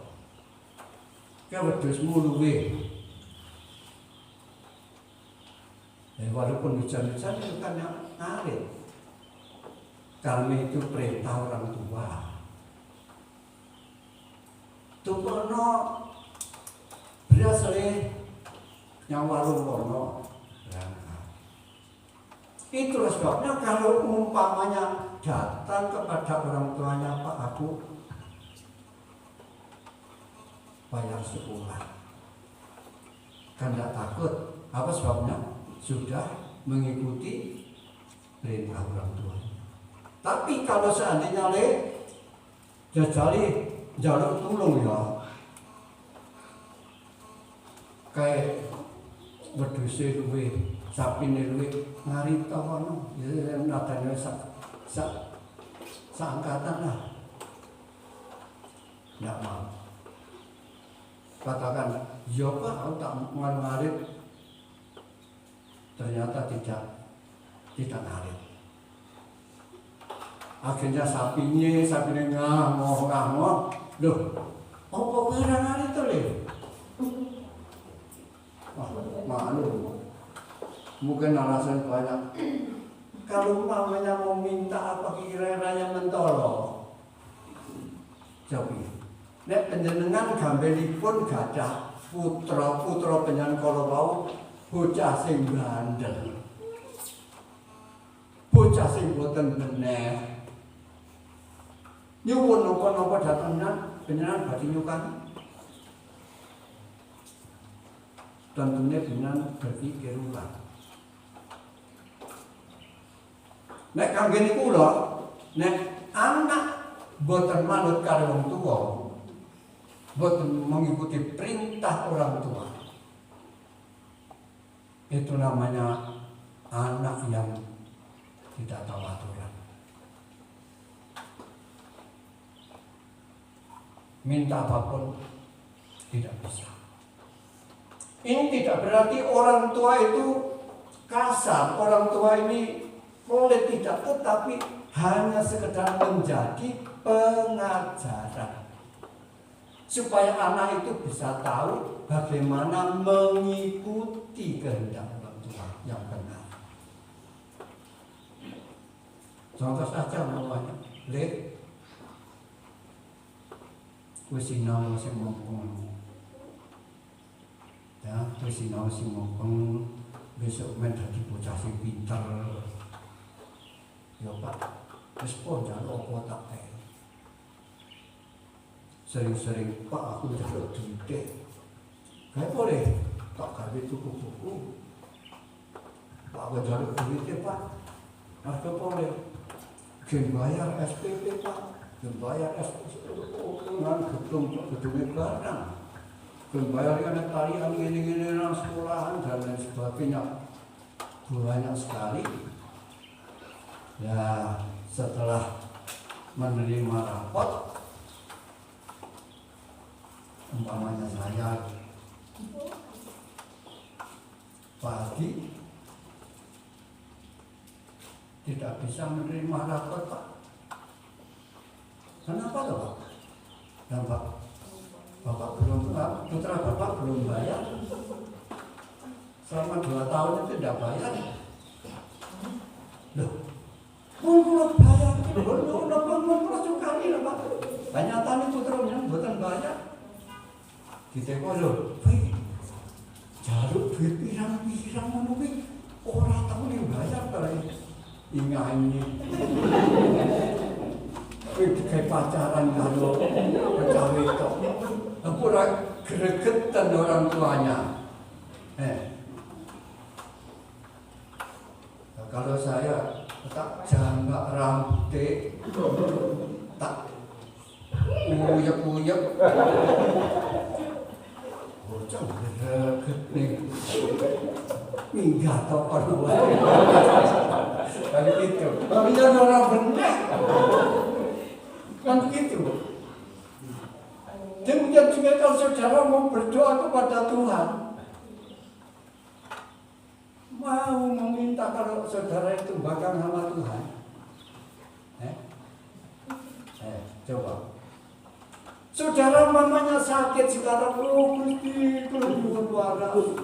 wedhusmu luwe. Walaupun hujan-hujan itu kan ngarit. Karena itu perintah orang tua. Tukono berasal yang warung kono. Itulah sebabnya kalau umpamanya datang kepada orang tuanya, Pak, aku bayar sekolah, kan tidak takut. Apa sebabnya? Sudah mengikuti perintah orang tua. Tapi kalau seandainya jajali jalur tulung ya, kayak wedhuse luwe, sapine luwe, ngarita kono, ya nadane seangkatan lah. Nggak mau. Katakan, ya Pak, aku tak mau ngarit. Ternyata tidak ngarit. Akhirnya sapinya ngamuk. Loh, apa barang ngarit itu le? Wah, malu. Mungkin alasan banyak. Kalau mamanya mau minta apa kira-kira yang mentolo? Jadi, nek panjenengan gambelipun gadah putra panjenengan kala wau bocah sing bandel. Bocah sing boten bener. Nyuwun napa-napa datengan panjenengan badhe nyukan. Tentunya dengan berpikir ulang. Nek kangge niku lho, nek anak boten manut karo wong tuwa, boten mengikuti perintah orang tua, itu namanya anak yang tidak tahu aturan. Minta apapun tidak bisa. Ini tidak berarti orang tua itu kasar. Orang tua ini boleh tidak, tetapi hanya sekedar menjadi pengajaran. Supaya anak itu bisa tahu bagaimana mengikuti kehendak orang tua yang benar. Contoh saja namanya, wis sinau sing mumpung. Ya, wis sinau sing mumpung besok men dadi bocah sing pinter. Ya Pak, wis pon jaluk apa tak teh. Sering-sering Pak aku jaluk duit. Kayak boleh tak gawe tuku buku. Pak aku jaluk duit Pak. Harga boleh. Gen bayar SPP Pak. Gen bayar SPP. Dengan gedung barang. Gen bayar yang tarian gini-gini nang sekolahan dan lain sebagainya. Banyak sekali. Ya setelah menerima rapot, umpamanya saya pagi tidak bisa menerima rapot Pak. Kenapa tuh Pak? Dan Bapak belum, putra Bapak belum bayar. Selama 2 tahun itu tidak bayar. Loh, belum bayar. Belum sekali lah Pak. Banyak tani putranya bukan bayar. Diteko lho, baik. Jaluk duit pirang-pirang ngono kuwi ora tau bayar ta ingat ini. Kuwi kayak pacaran karo bocah wedok. Aku ora gregetan orang tuanya. Nah, kalau saya tak jambak rambut, tak uyek-uyek. Bocah greget nih. Minggat apa dua. Kan gitu. Tapi jangan orang benar. Kan gitu. Demikian juga kalau saudara mau berdoa kepada Tuhan, mau meminta kalau saudara itu bakal sama Tuhan, coba. Saudara mamanya sakit sekarang, Gusti keluar waras.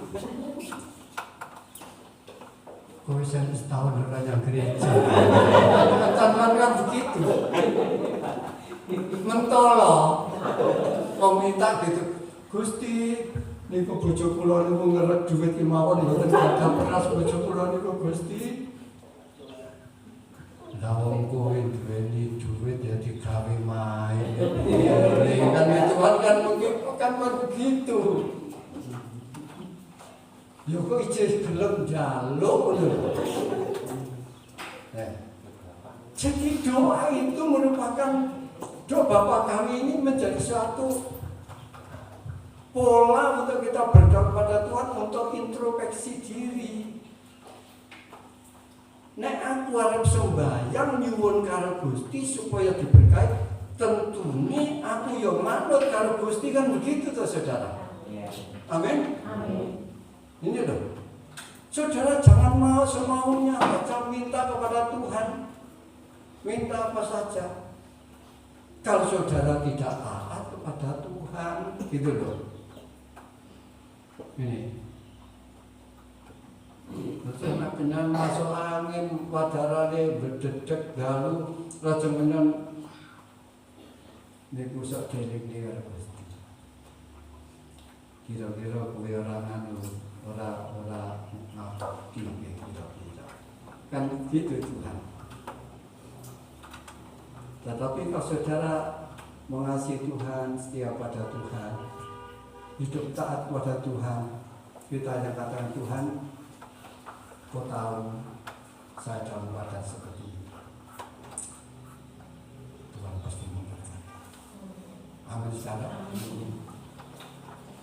Kau bisa setahun orang gereja. Teman kan begitu. Mentolo, kau minta gitu. Gusti, niku bojo kula niku ngerek duit kemawon mboten gadah peras bojo kula niku Gusti. Lah wong kowe duweni duit ya digawe main. Kan Tuhan kan begitu. Yo kok ijeh gelem njaluk lho. Jadi doa itu merupakan doa Bapa kami ini menjadi suatu pola untuk kita berdoa kepada Tuhan untuk introspeksi diri. Nek aku arep sembahyang nyuwun karo Gusti supaya diberkahi, tentunya aku yo manut karo Gusti kan begitu toh saudara. Amin. Amin. Ini loh. Saudara jangan mau semaunya baca minta kepada Tuhan. Minta apa saja. Kalau saudara tidak taat kepada Tuhan, gitu loh. Ini. Terus dengan masuk angin, wadarane berdedek dalu, lajeng menyang niku sak delik-delik Gusti. Kira-kira kowe ora nganu, ora ngabdi kira-kira. Kan gitu Tuhan. Tetapi kalau saudara mengasihi Tuhan, setia pada Tuhan, hidup taat pada Tuhan, kita hanya katakan Tuhan, kau tahu saya dalam keadaan seperti ini. Tuhan pasti memberkati. Amin sekarang.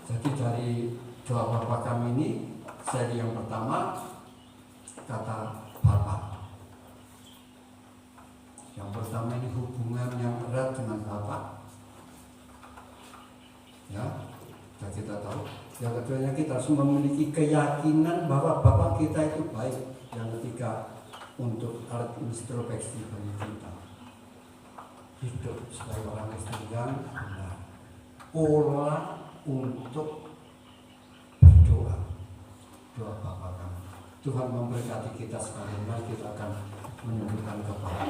Jadi dari doa Bapa kami ini, seri yang pertama kata Bapa. Yang pertama ini hubungan yang erat dengan Bapa. Ya, dan kita tahu. Yang keduanya kita harus memiliki keyakinan bahwa Bapa kita itu baik. Yang ketiga untuk alat introspeksi bagi kita. Hidup sebagai orang Kristen yang benar. Pola untuk berdoa. Doa Bapa kami. Tuhan memberkati kita sekalian. Mari kita akan menundukkan kepala.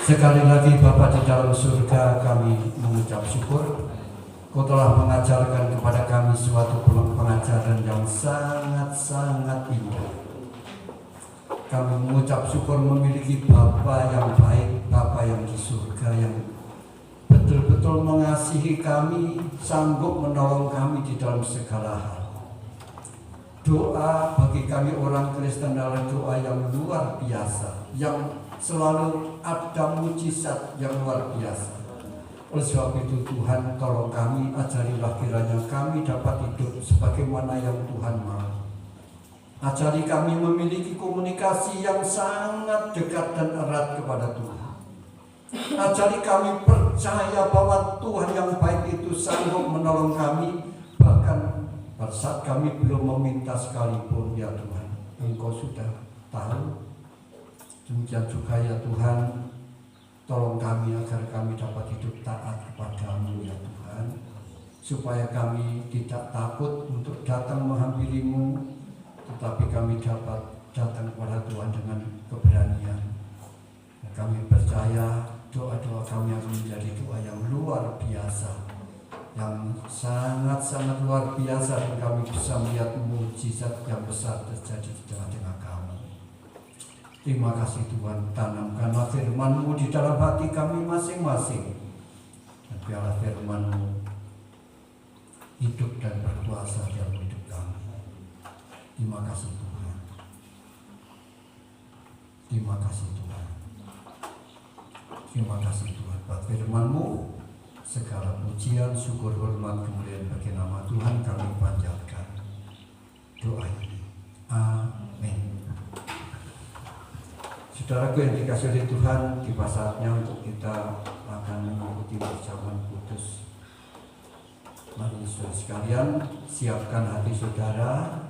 Sekali lagi Bapa di dalam surga, kami mengucap syukur Kau telah mengajarkan kepada kami suatu pengajaran yang sangat-sangat indah. Kami mengucap syukur memiliki Bapa yang baik, Bapa yang di surga, yang betul-betul mengasihi kami, sanggup menolong kami di dalam segala hal. Doa bagi kami orang Kristen adalah doa yang luar biasa, yang selalu ada mujizat yang luar biasa. Oleh sebab itu Tuhan, tolong kami, ajarilah kiranya kami dapat hidup sebagaimana yang Tuhan mau. Ajari kami memiliki komunikasi yang sangat dekat dan erat kepada Tuhan. Ajari kami percaya bahwa Tuhan yang baik itu sanggup menolong kami, bahkan pada saat kami belum meminta sekalipun. Ya Tuhan, Engkau sudah tahu. Demikian juga ya Tuhan, tolong kami agar kami dapat hidup taat kepada-Mu ya Tuhan, supaya kami tidak takut untuk datang menghampiri-Mu, tetapi kami dapat datang kepada Tuhan dengan keberanian. Dan kami percaya doa-doa kami akan menjadi doa yang luar biasa, yang sangat-sangat luar biasa, dan kami bisa melihat mujizat yang besar terjadi di tengah-tengah kami. Terima kasih Tuhan, tanamkanlah firman-Mu di dalam hati kami masing-masing, dan biarlah firman-Mu hidup dan berkuasa dalam hidup kami. Terima kasih Tuhan. Terima kasih Tuhan. Terima kasih Tuhan. Buat firman-Mu, segala pujian, syukur, hormat, kemuliaan bagi nama Tuhan kami panjatkan. Doa ini. Amin. Saudaraku yang dikasihi oleh Tuhan, tiba saatnya untuk kita akan mengikuti perjamuan kudus. Mari saudara sekalian, siapkan hati saudara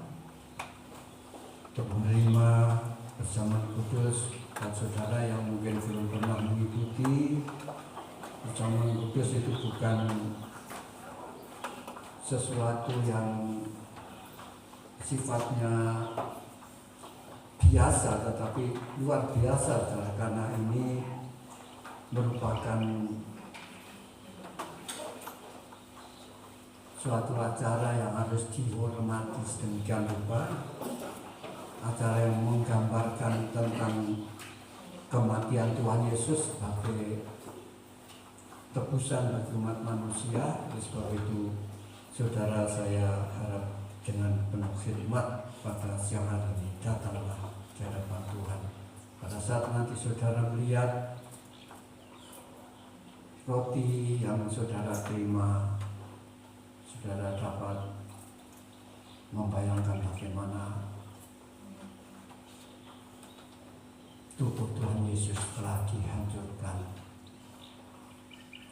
untuk menerima perjamuan kudus. Dan saudara yang mungkin belum pernah mengikuti perjamuan kudus, itu bukan sesuatu yang sifatnya biasa, tetapi luar biasa, karena ini merupakan suatu acara yang harus dihormati sedemikian rupa, acara yang menggambarkan tentang kematian Tuhan Yesus sebagai tebusan bagi umat manusia. Oleh sebab itu saudara, saya harap dengan penuh khidmat pada siang hari ini datanglah di hadapan Tuhan. Pada saat nanti saudara melihat roti yang saudara terima, saudara dapat membayangkan bagaimana tubuh Tuhan Yesus telah dihancurkan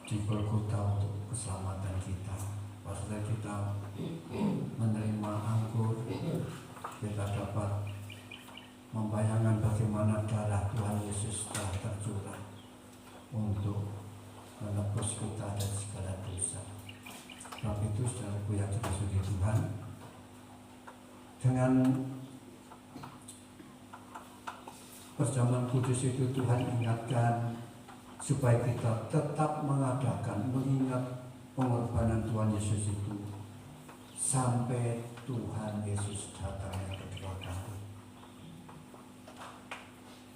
di Golgota untuk keselamatan kita. Pada kita menerima anggur, kita dapat membayangkan bagaimana darah Tuhan Yesus telah tercurah untuk menebus kita dari segala dosa. Sebab itu saudaraku yang dikasihi Tuhan, dengan perjamuan kudus itu Tuhan ingatkan supaya kita tetap mengadakan, mengingat pengorbanan Tuhan Yesus itu sampai Tuhan Yesus datang yang kedua kali.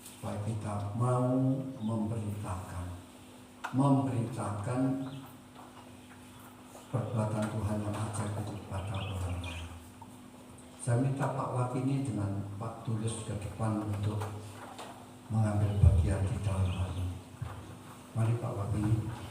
Supaya kita mau memberitakan perbuatan Tuhan yang ajaib itu kepada orang lain. Saya minta Pak Wakini dengan Pak Tulus ke depan untuk mengambil bagian di dalam hal ini. Mari Pak Wakini.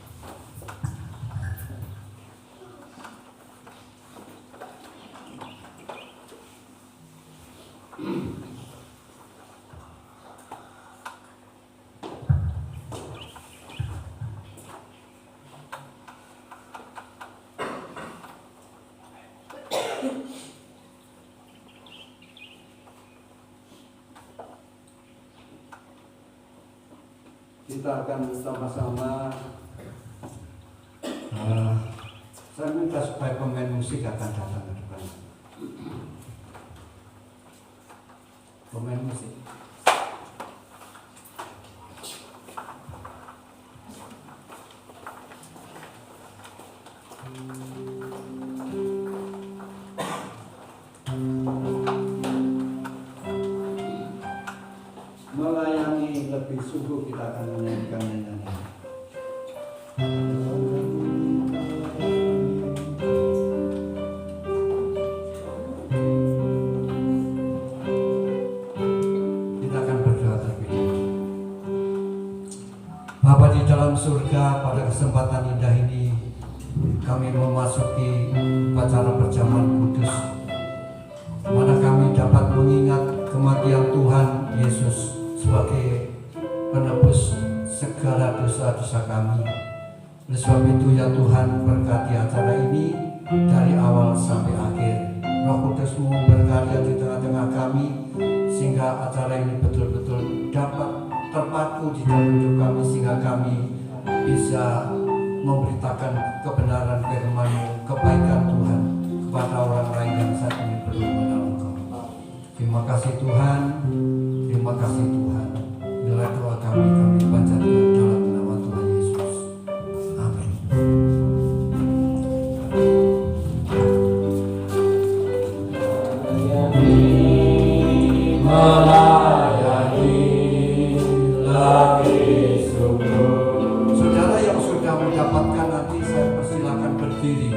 Kita akan sama-sama saya minta supaya pemain musik akan datang ke depan. Pemain musik. Melayani lebih sungguh kita akan menyanyikan nyanyian. Kita akan berdoa terlebih dahulu. Bapa di dalam surga, pada kesempatan indah ini kami memasuki upacara perjamuan kudus, mana kami dapat mengingat kematian Tuhan Yesus sebagai penebus segala dosa-dosa kami. Oleh sebab itu ya Tuhan, berkati acara ini dari awal sampai akhir. Roh Kudus-Mu berkarya di tengah-tengah kami, sehingga acara ini betul-betul dapat terpaku di dalam hidup kami, sehingga kami bisa memberitakan kebenaran firman-Mu, kebaikan Tuhan kepada orang lain yang saat ini belum mengenal Engkau. Terima kasih Tuhan, terima kasih Tuhan. Bila doa kami panjatkan dalam nama Tuhan Yesus. Amin. Saudara yang sudah mendapatkan, nanti saya persilakan berdiri.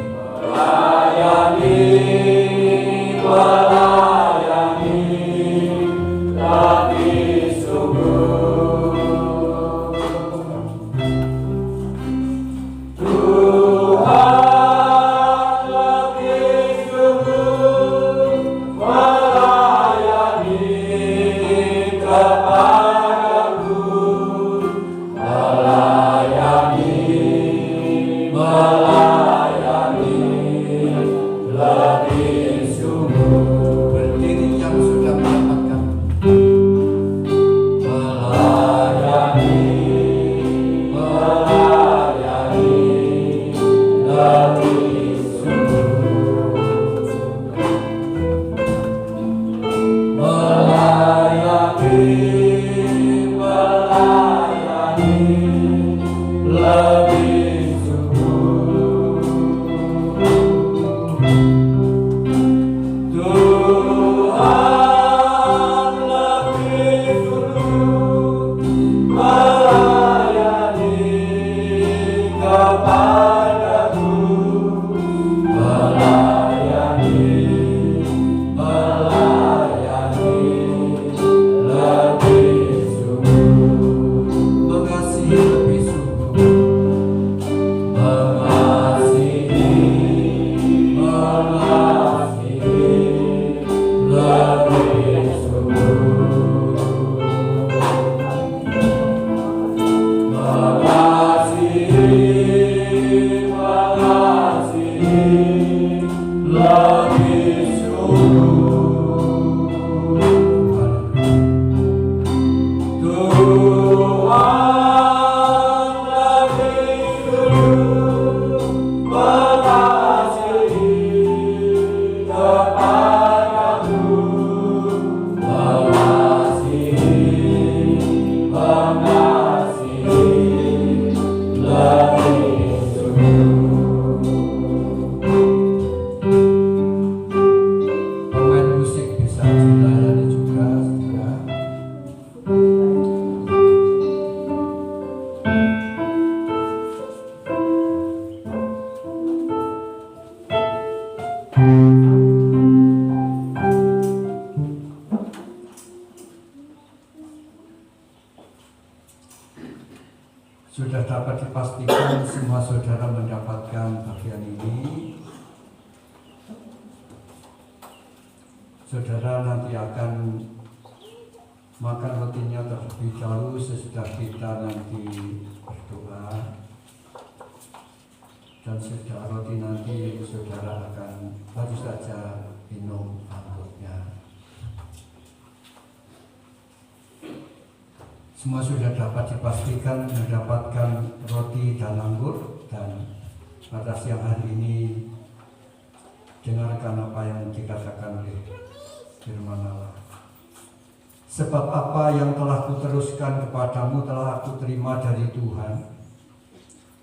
Berdiri yang sudah mendapatkan. Sudah dapat dipastikan semua saudara mendapatkan bagian ini. Saudara nanti akan makan rotinya terlebih dahulu sesudah kita nanti berdoa. Dan sesudah roti nanti saudara akan baru saja minum anggurnya. Semua sudah dapat dipastikan mendapatkan roti dan anggur, dan pada siang hari ini dengarkan apa yang dikatakan oleh firman Allah. Sebab apa yang telah kuteruskan kepadamu telah aku terima dari Tuhan,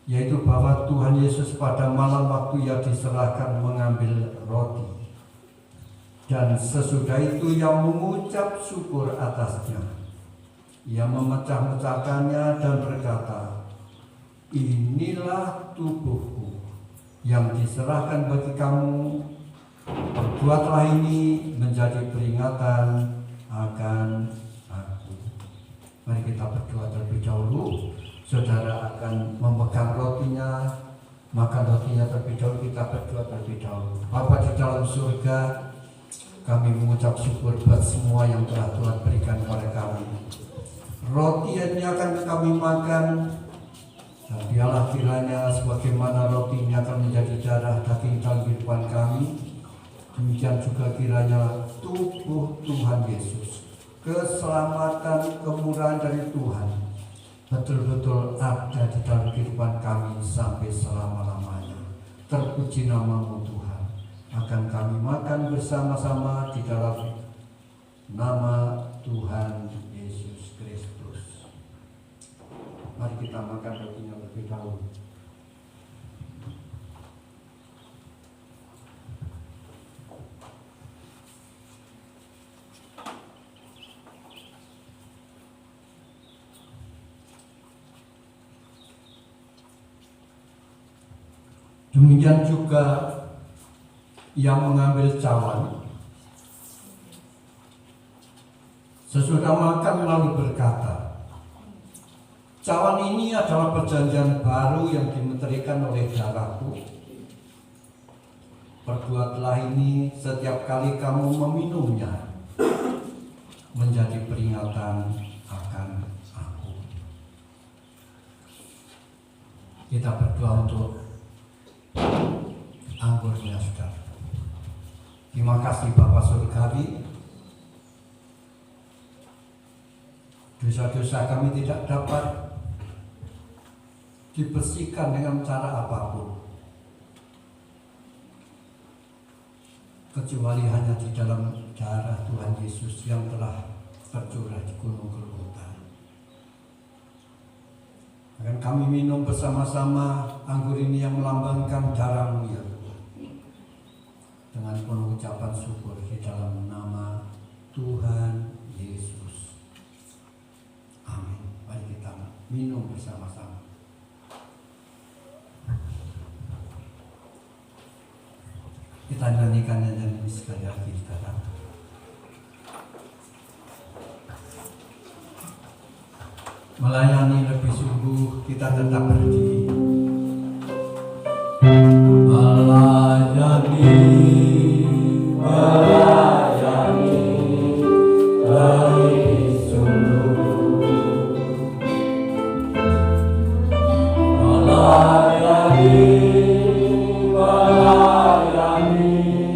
yaitu bahwa Tuhan Yesus pada malam waktu Ia diserahkan mengambil roti, dan sesudah itu Ia mengucap syukur atasnya. Ia memecah-mecahkannya dan berkata, "Inilah tubuhku yang diserahkan bagi kamu. Perbuatlah ini menjadi peringatan akan aku." Mari kita berdoa terlebih dahulu. Saudara akan memegang rotinya, makan rotinya terlebih dahulu. Kita berdoa terlebih dahulu. Bapa di dalam surga, kami mengucap syukur buat semua yang telah Tuhan berikan kepada kami. Roti yang akan kami makan, dan biarlah kiranya sebagaimana roti ini akan menjadi darah daging dalam kehidupan kami, demikian juga kiranya tubuh Tuhan Yesus, keselamatan, kemurahan dari Tuhan betul-betul ada di dalam kehidupan kami sampai selama-lamanya. Terpuji nama-Mu Tuhan. Akan kami makan bersama-sama di dalam nama Tuhan Yesus Kristus. Mari kita makan rotinya terlebih dahulu. Demikian juga yang mengambil cawan. Sesudah makan lalu berkata, "Cawan ini adalah perjanjian baru yang dimeterikan oleh darahku. Perbuatlah ini setiap kali kamu meminumnya, menjadi peringatan akan aku." Kita berdoa untuk anggurnya, saudara. Terima kasih Bapa Surgawi. Dosa-dosa kami tidak dapat dibersihkan dengan cara apapun, kecuali hanya di dalam darah Tuhan Yesus yang telah tercurah di Gunung Golgota. Akan kami minum bersama-sama anggur ini yang melambangkan darah-Mu ya Tuhan, dengan penuh ucapan syukur di dalam nama Tuhan Yesus. Amin. Mari kita minum bersama-sama. Kita nyanyikan nyanyian sekali lagi sekarang. Melayani lebih sungguh, kita tetap berdiri. Melayani lebih sungguh, melayani lebih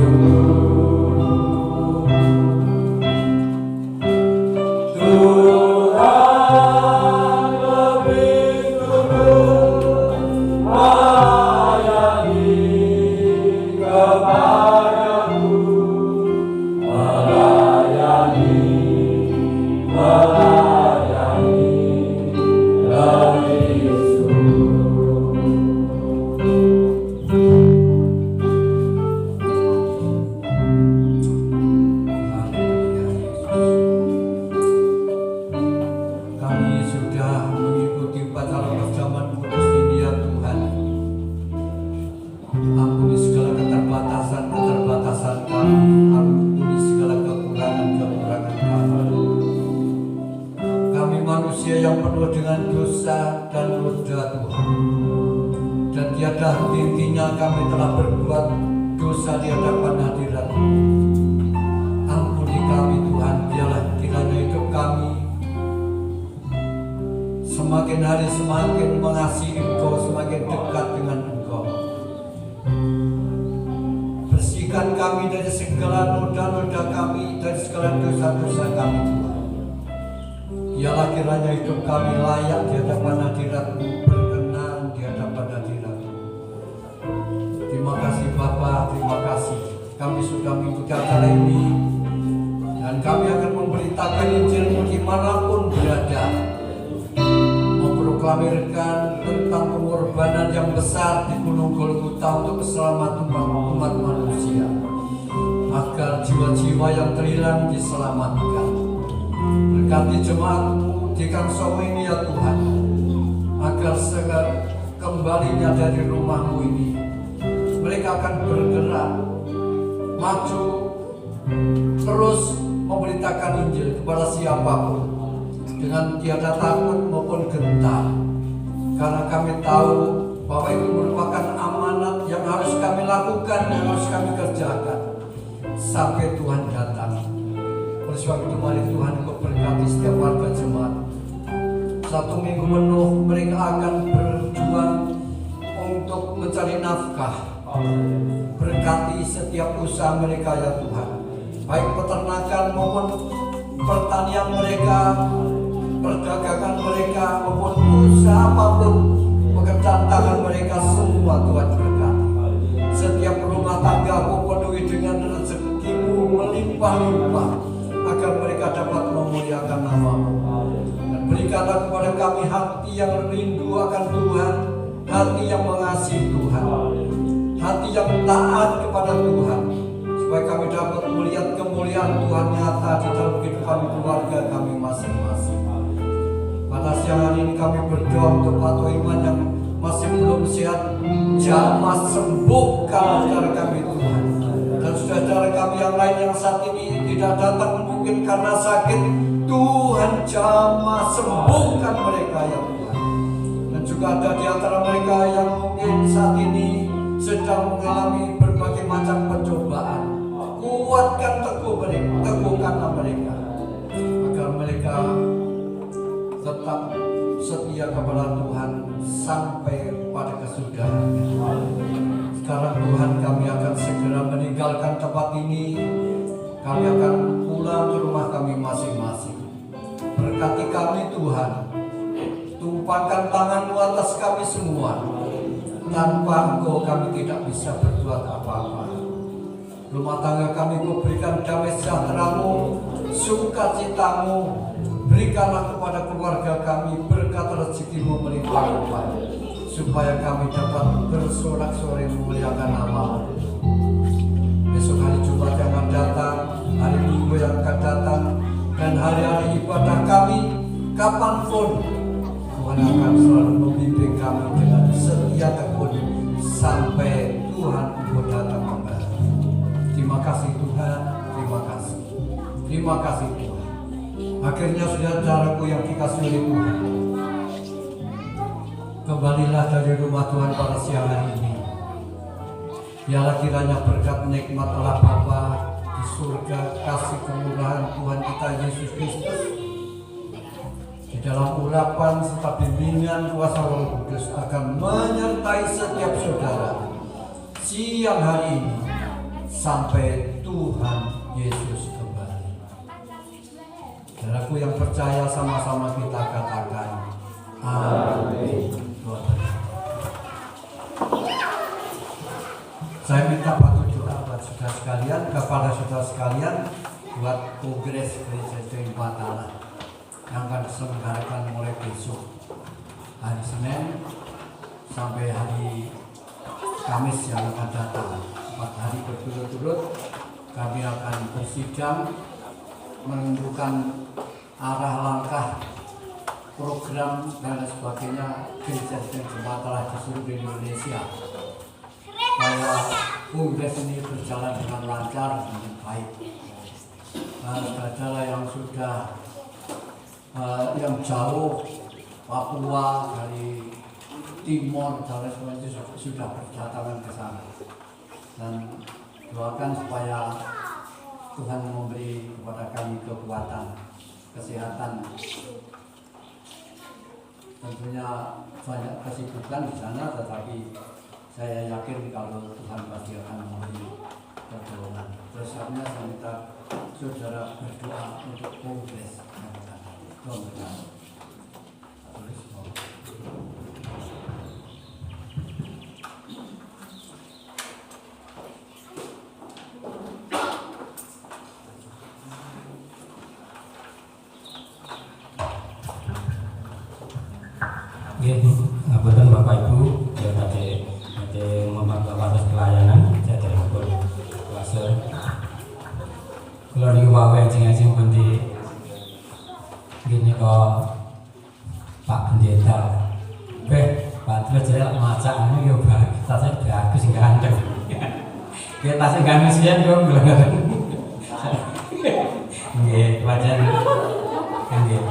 sungguh. Semakin hari semakin mengasihi Engkau, semakin dekat dengan Engkau. Bersihkan kami dari segala noda-noda kami, dari segala dosa-dosa kami Tuhan. Biarlah kiranya hidup kami layak di hadapan hadirat-Mu, berkenan di hadapan hadirat-Mu. Terima kasih Bapa, terima kasih. Kami sudah mengikuti acara ini, dan kami akan memberitakan Injil-Mu dimanapun berada. mengajarkan tentang pengorbanan yang besar di Gunung Golgota untuk keselamatan umat manusia, agar jiwa-jiwa yang terhilang diselamatkan. Berkati jemaat-Mu di Kangsowe ini ya Tuhan, agar kembalinya dari rumah-Mu ini mereka akan bergerak maju terus memberitakan Injil kepada siapapun dengan tiada takut maupun gentar, karena kami tahu bahwa itu merupakan amanat yang harus kami lakukan, yang harus kami kerjakan sampai Tuhan datang. Oleh sebab itu mari Tuhan Engkau berkati setiap warga jemaat. 1 minggu penuh mereka akan berjuang untuk mencari nafkah. Berkati setiap usaha mereka ya Tuhan, baik peternakan maupun pertanian mereka, perdagangan mereka maupun usaha apapun, pekerjaan tangan mereka semua Tuhan berkati. Setiap rumah tangga Kau penuhi dengan rezeki-Mu melimpah-limpah, agar mereka dapat memuliakan nama-Mu. Dan berikanlah kepada kami hati yang rindu akan Tuhan, hati yang mengasihi Tuhan, hati yang taat kepada Tuhan, supaya kami dapat melihat kemuliaan Tuhan nyata di dalam kehidupan keluarga kami masing-masing. Pada siang hari ini kami berdoa untuk Pak Iman yang masih belum sehat, jamah sembuhkan saudara kami Tuhan. Dan saudara kami yang lain yang saat ini tidak datang mungkin karena sakit, Tuhan jamah sembuhkan mereka ya Tuhan. Dan juga ada di antara mereka yang mungkin saat ini sedang mengalami berbagai macam pencobaan. Kuatkan teguhkanlah mereka, agar mereka tetap setia kepada Tuhan sampai pada kesudahan. Sekarang Tuhan, kami akan segera meninggalkan tempat ini. Kami akan pulang ke rumah kami masing-masing. Berkati kami Tuhan, tumpahkan tangan-Mu atas kami semua. Tanpa Engkau kami tidak bisa berbuat apa-apa. Rumah tangga kami Kau berikan damai sejahtera-Mu, sukacita-Mu. Berikanlah kepada keluarga kami berkat rezeki-Mu melimpah-limpah, supaya kami dapat bersorak-sorai memuliakan nama-Mu. Besok hari Jumat yang akan datang, hari Minggu yang akan datang, dan hari-hari ibadah kami kapanpun, Tuhan akan selalu membimbing kami dengan setia tekun sampai Tuhan Engkau datang kembali. Terima kasih Tuhan, terima kasih. Terima kasih Tuhan. Akhirnya saudaraku yang dikasihi oleh Tuhan, kembalilah dari rumah Tuhan pada siang hari ini. Biarlah kiranya berkat nikmat Allah Bapa di surga, kasih kemurahan Tuhan kita Yesus Kristus, di dalam urapan serta bimbingan kuasa Roh Kudus akan menyertai setiap saudara siang hari ini sampai Tuhan Yesus kembali. Saudaraku yang percaya, sama-sama kita katakan amin. Saya minta bantu doa buat saudara sekalian, kepada saudara sekalian, buat kongres Gereja Join Batara yang akan diselenggarakan mulai besok hari Senin sampai hari Kamis yang akan datang. 4 hari berturut-turut kami akan bersidang menentukan arah langkah, program dan sebagainya Gereja Join Batara di seluruh Indonesia, supaya kongres ini berjalan dengan lancar dan baik. Saudara yang sudah yang jauh, Papua, dari Timor, dan sebagainya sudah berdatangan ke sana. Dan doakan supaya Tuhan memberi kepada kami kekuatan, kesehatan. Tentunya banyak kesibukan di sana, tetapi saya yakin kalau Tuhan pasti akan memberi pertolongan. Bersama saya minta saudara berdoa untuk kongres yang akan datang. Ya, ngapunten Bapak Ibu, ya tadi memantau atas pelayanan jajaranipun Pastor. Kalau niku mau enjing-enjing pun di gini kok Pak Pendeta. Pak Pendeta maca anu yo tasnya bagus ganteng. Kita tasnya ganteng sian yo ngelen. Nggih, pancen nggih.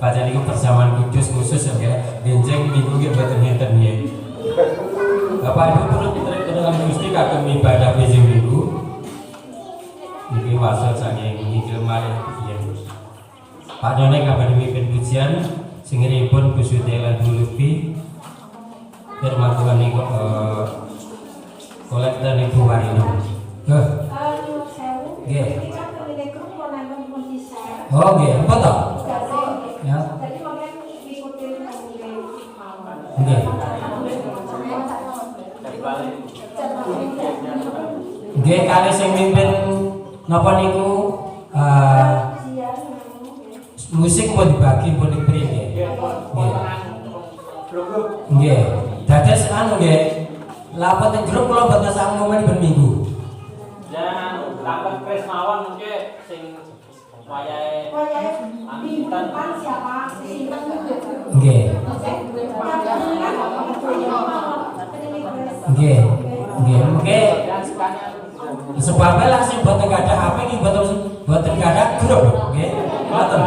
Pancen niku perjamuan kudus khusus ya, benjing minggu nggih boten ngeten nggih. Bapak Ibu perlu diterima Gusti kagem ibadah benjing minggu. Niki wasal saking ngikil malih yen. Pak Done kabeh mimpin pujian singiripun Bu Suti lan Bu Lupi. Firman Tuhan niku kolektor Ibu Warino. Nggih. Oh nggih, apa to? Ya. Nggih. Nggih, kali sing mimpin napa niku musik pun dibagi pun diberi nggih. Nggih. Dados anu nggih. Lapat teng grup kula mboten sak momen ben minggu. Ya, lapat kres mawon nggih sing wayahe Pan siapa? Nggih. Nggih. Nggih, mengke sebabnya langsung boten gadah HP iki boten gadah grup nggih. Mboten.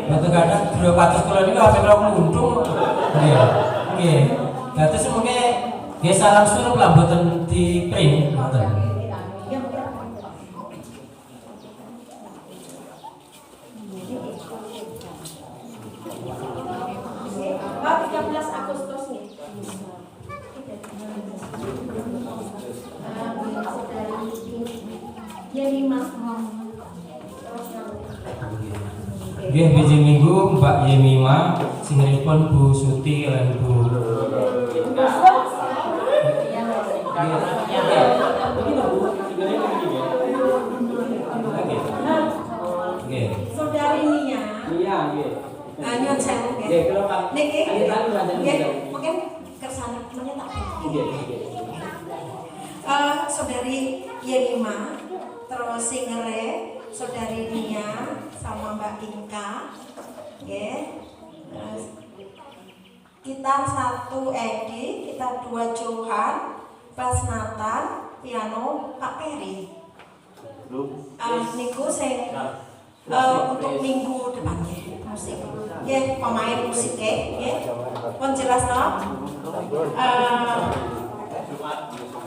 Boten gadah grup atus kula niku HP kula nguntung. Nggih. Nggih. Dados mengke nggih salam surup lah boten di print mboten. Nggih biji minggu Mbak Yemima singiripun Bu Suti lan Bu Saudari Nia. Iya, nggih. Nyon sewu nggih. Nggih, kula Pak. Niki. Nggih, mungkin kersane menyetak. nggih, nggih. Saudari Yemima, terus singere Saudari Nia sama Mbak Inka. Nggih. Kita 1 Edi, kita 2 Johan, bass Nathan, piano Pak Peri. Niku sing untuk minggu depannya musik. Ya, pemain musiknya, ya. Pun jelas no.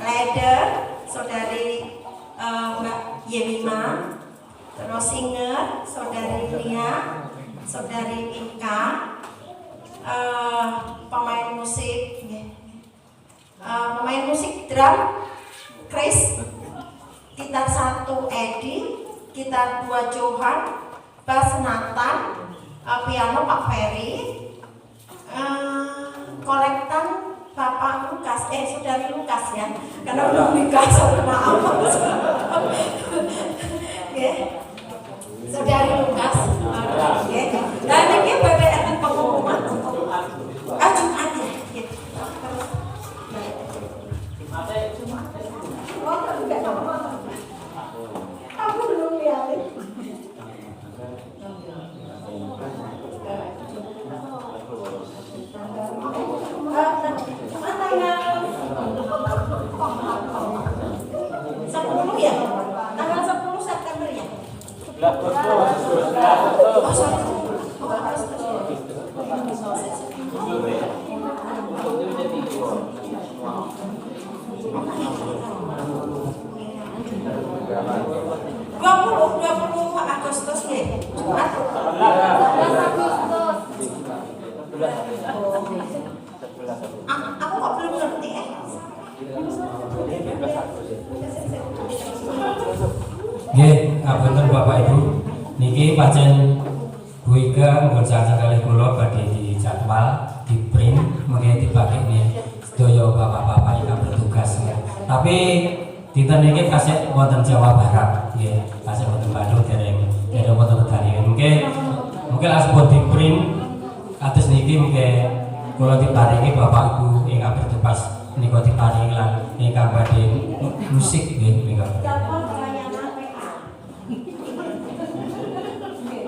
Leader, Saudari Mbak Yemima, terus singer, Saudari Lia, Saudari Inka, pemain musik, ya. Pemain musik drum, Chris. Kita 1 Edi, kita 2 Johan, bass Nathan, piano Pak Ferry, kolektan Bapak Lukas, Saudari Lukas ya, karena belum nikah, maaf. Saudari Lukas, dan ini BBM pengumuman Jumat ya. Aku belum lihat. Tanggal 10 ya? Tanggal 10 September ya? Oh, sorry. Agustus ya? Jumat? 11 Agustus. Aku kok belum ngerti Nggih, ngapunten Bapak Ibu. Niki pancen Bu Ika nggon saking kalih kula badhe dijadwal, di print, mengke dibagi nih sedaya bapak-bapak ingkang bertugas. Tapi dinten niki kasih wonten Jawa Barat, nggih. Kasih wonten Bandung dereng wonten Kedari. Mungkin langsung di print atus niki mungkin kula diparingi Bapak Ibu ingkang bertugas menika diparingi lan ingkang badhe musik nggih menika. Telepon pelayanan PA.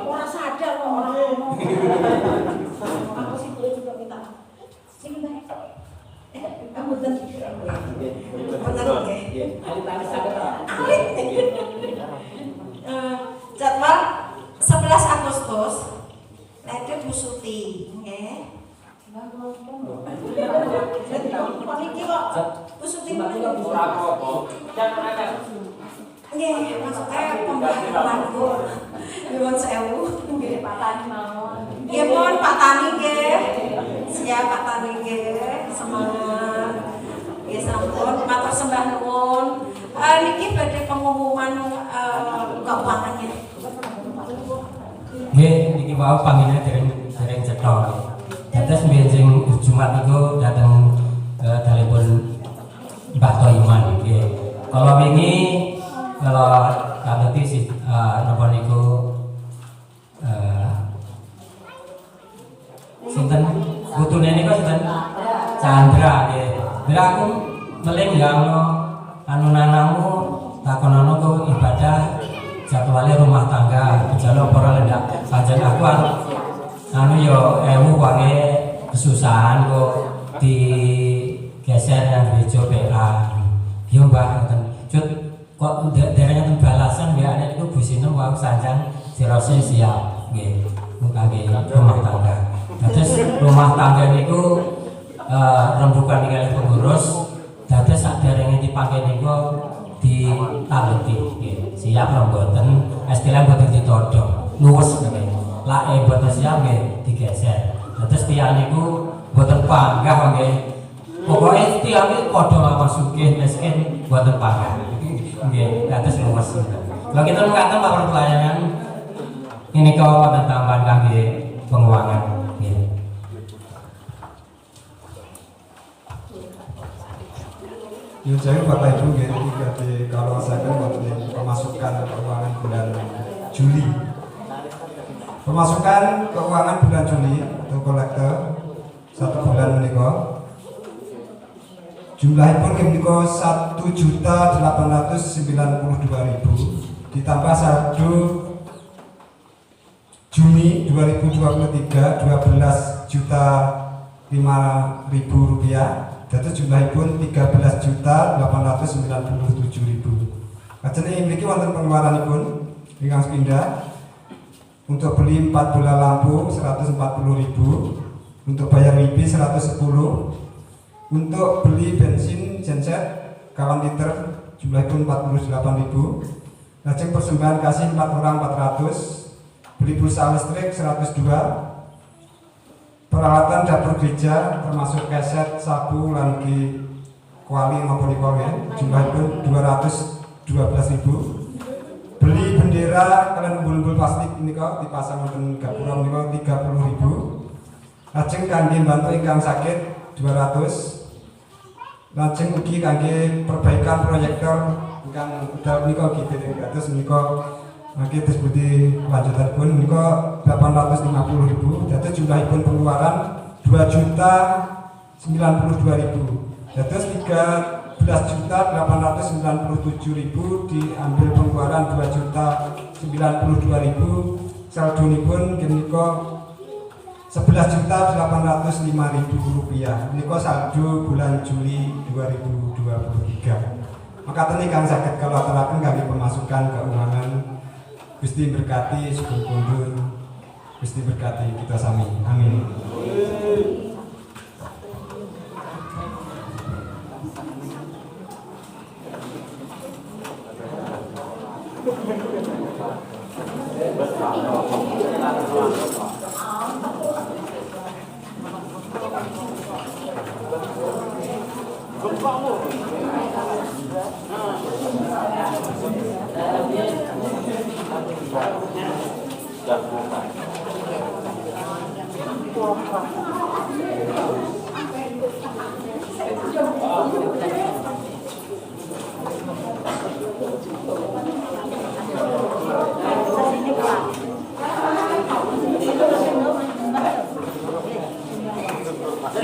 Ora sadar kok orang ngomong. Aku sih boleh juga minta. Sing minta. Kamu dan benar nggih. Jadwal 11 Agustus Lede Bu Suti nggih. Niki kok Bu Suti nggih, maksudnya pembantu nyuwun sewu nggih Pak Tani mawon. Nggih mohon Pak Tani nggih. Siap Pak Tani nggih, semangat. Nggih sampun matur sembah nuwun. Niki badhe pengumuman keuangannya. Nggih, niki wau panggilan dereng cetha. Dados benjing Jumat niku dateng dalipun Mbah Toiman nggih. Kalau wingi kalau kaleti si napa niku sinten putune niku sinten Chandra nggih. Bila aku meling ya anu nanamu takonono ku ibadah jadwale rumah tangga berjalan ora lendak pancen aku anu yo ewu wange kesusahan kok di geser yang gereja PA yo Mbah ngoten cut kok dereng balasan ya nek niku busine wau sanjang dirose siap nggih kangge rumah tangga. Dados rumah tangga niku rembukan kalih pengurus dados saderenge dipakai niku ditaleti nggih. Siap lho mboten istilah mboten ditodong. Nuwes nggih. Lake mboten siap nggih digeser. Dados tiyang niku mboten panggah nggih. Pokoke tiyang iki padha lawan sugih miskin mboten panggah. Nggih, dados nuwes. Lha kita mengatakan Pak pelayanan ini kau wonten tambahan kangge penguangan. Ya saya Bapak Ibu jadi kalau saya kan waktu pemasukan keuangan bulan Juli. Pemasukan keuangan bulan Juli untuk kolektor 1 bulan menika jumlahipun menika 1.892.000 ditambah saldo Juni 2023 12.500.000 rupiah. Dados jumlahipun 13.897.000. Ajeng mriki wonten pengeluaranipun ingkang sepindah untuk beli 4 bola lampu 140.000, untuk bayar WIBI 110, untuk beli bensin genset kawan liter jumlahipun 48.000. Lajeng persembahan kasih 4 orang 400, beli pulsa listrik 102. Peralatan dapur gereja termasuk keset, sapu, lagi kuali maupun ikowen jumlahipun 212.000. Beli bendera kalian umbul-umbul plastik ini kok dipasang wonten gapura menika 30.000. Lajeng kangge bantu ingkang sakit 200. Lajeng ugi kangge perbaikan proyektor ingkang udah menika gitu. Dados menika mangke disebut lanjutanipun menika 850.000. Dados jumlahipun pengeluaran 2.092.000. Dados 13.897.000 diambil pengeluaran 2.092.000. Saldonipun menika 11.805.000 rupiah. Menika saldo bulan Juli 2023. Maka tadi kang sakit kalau aturaken kami pemasukan keuangan. Gusti berkati sugeng kundur, Gusti berkati kita sami. Amin. Pak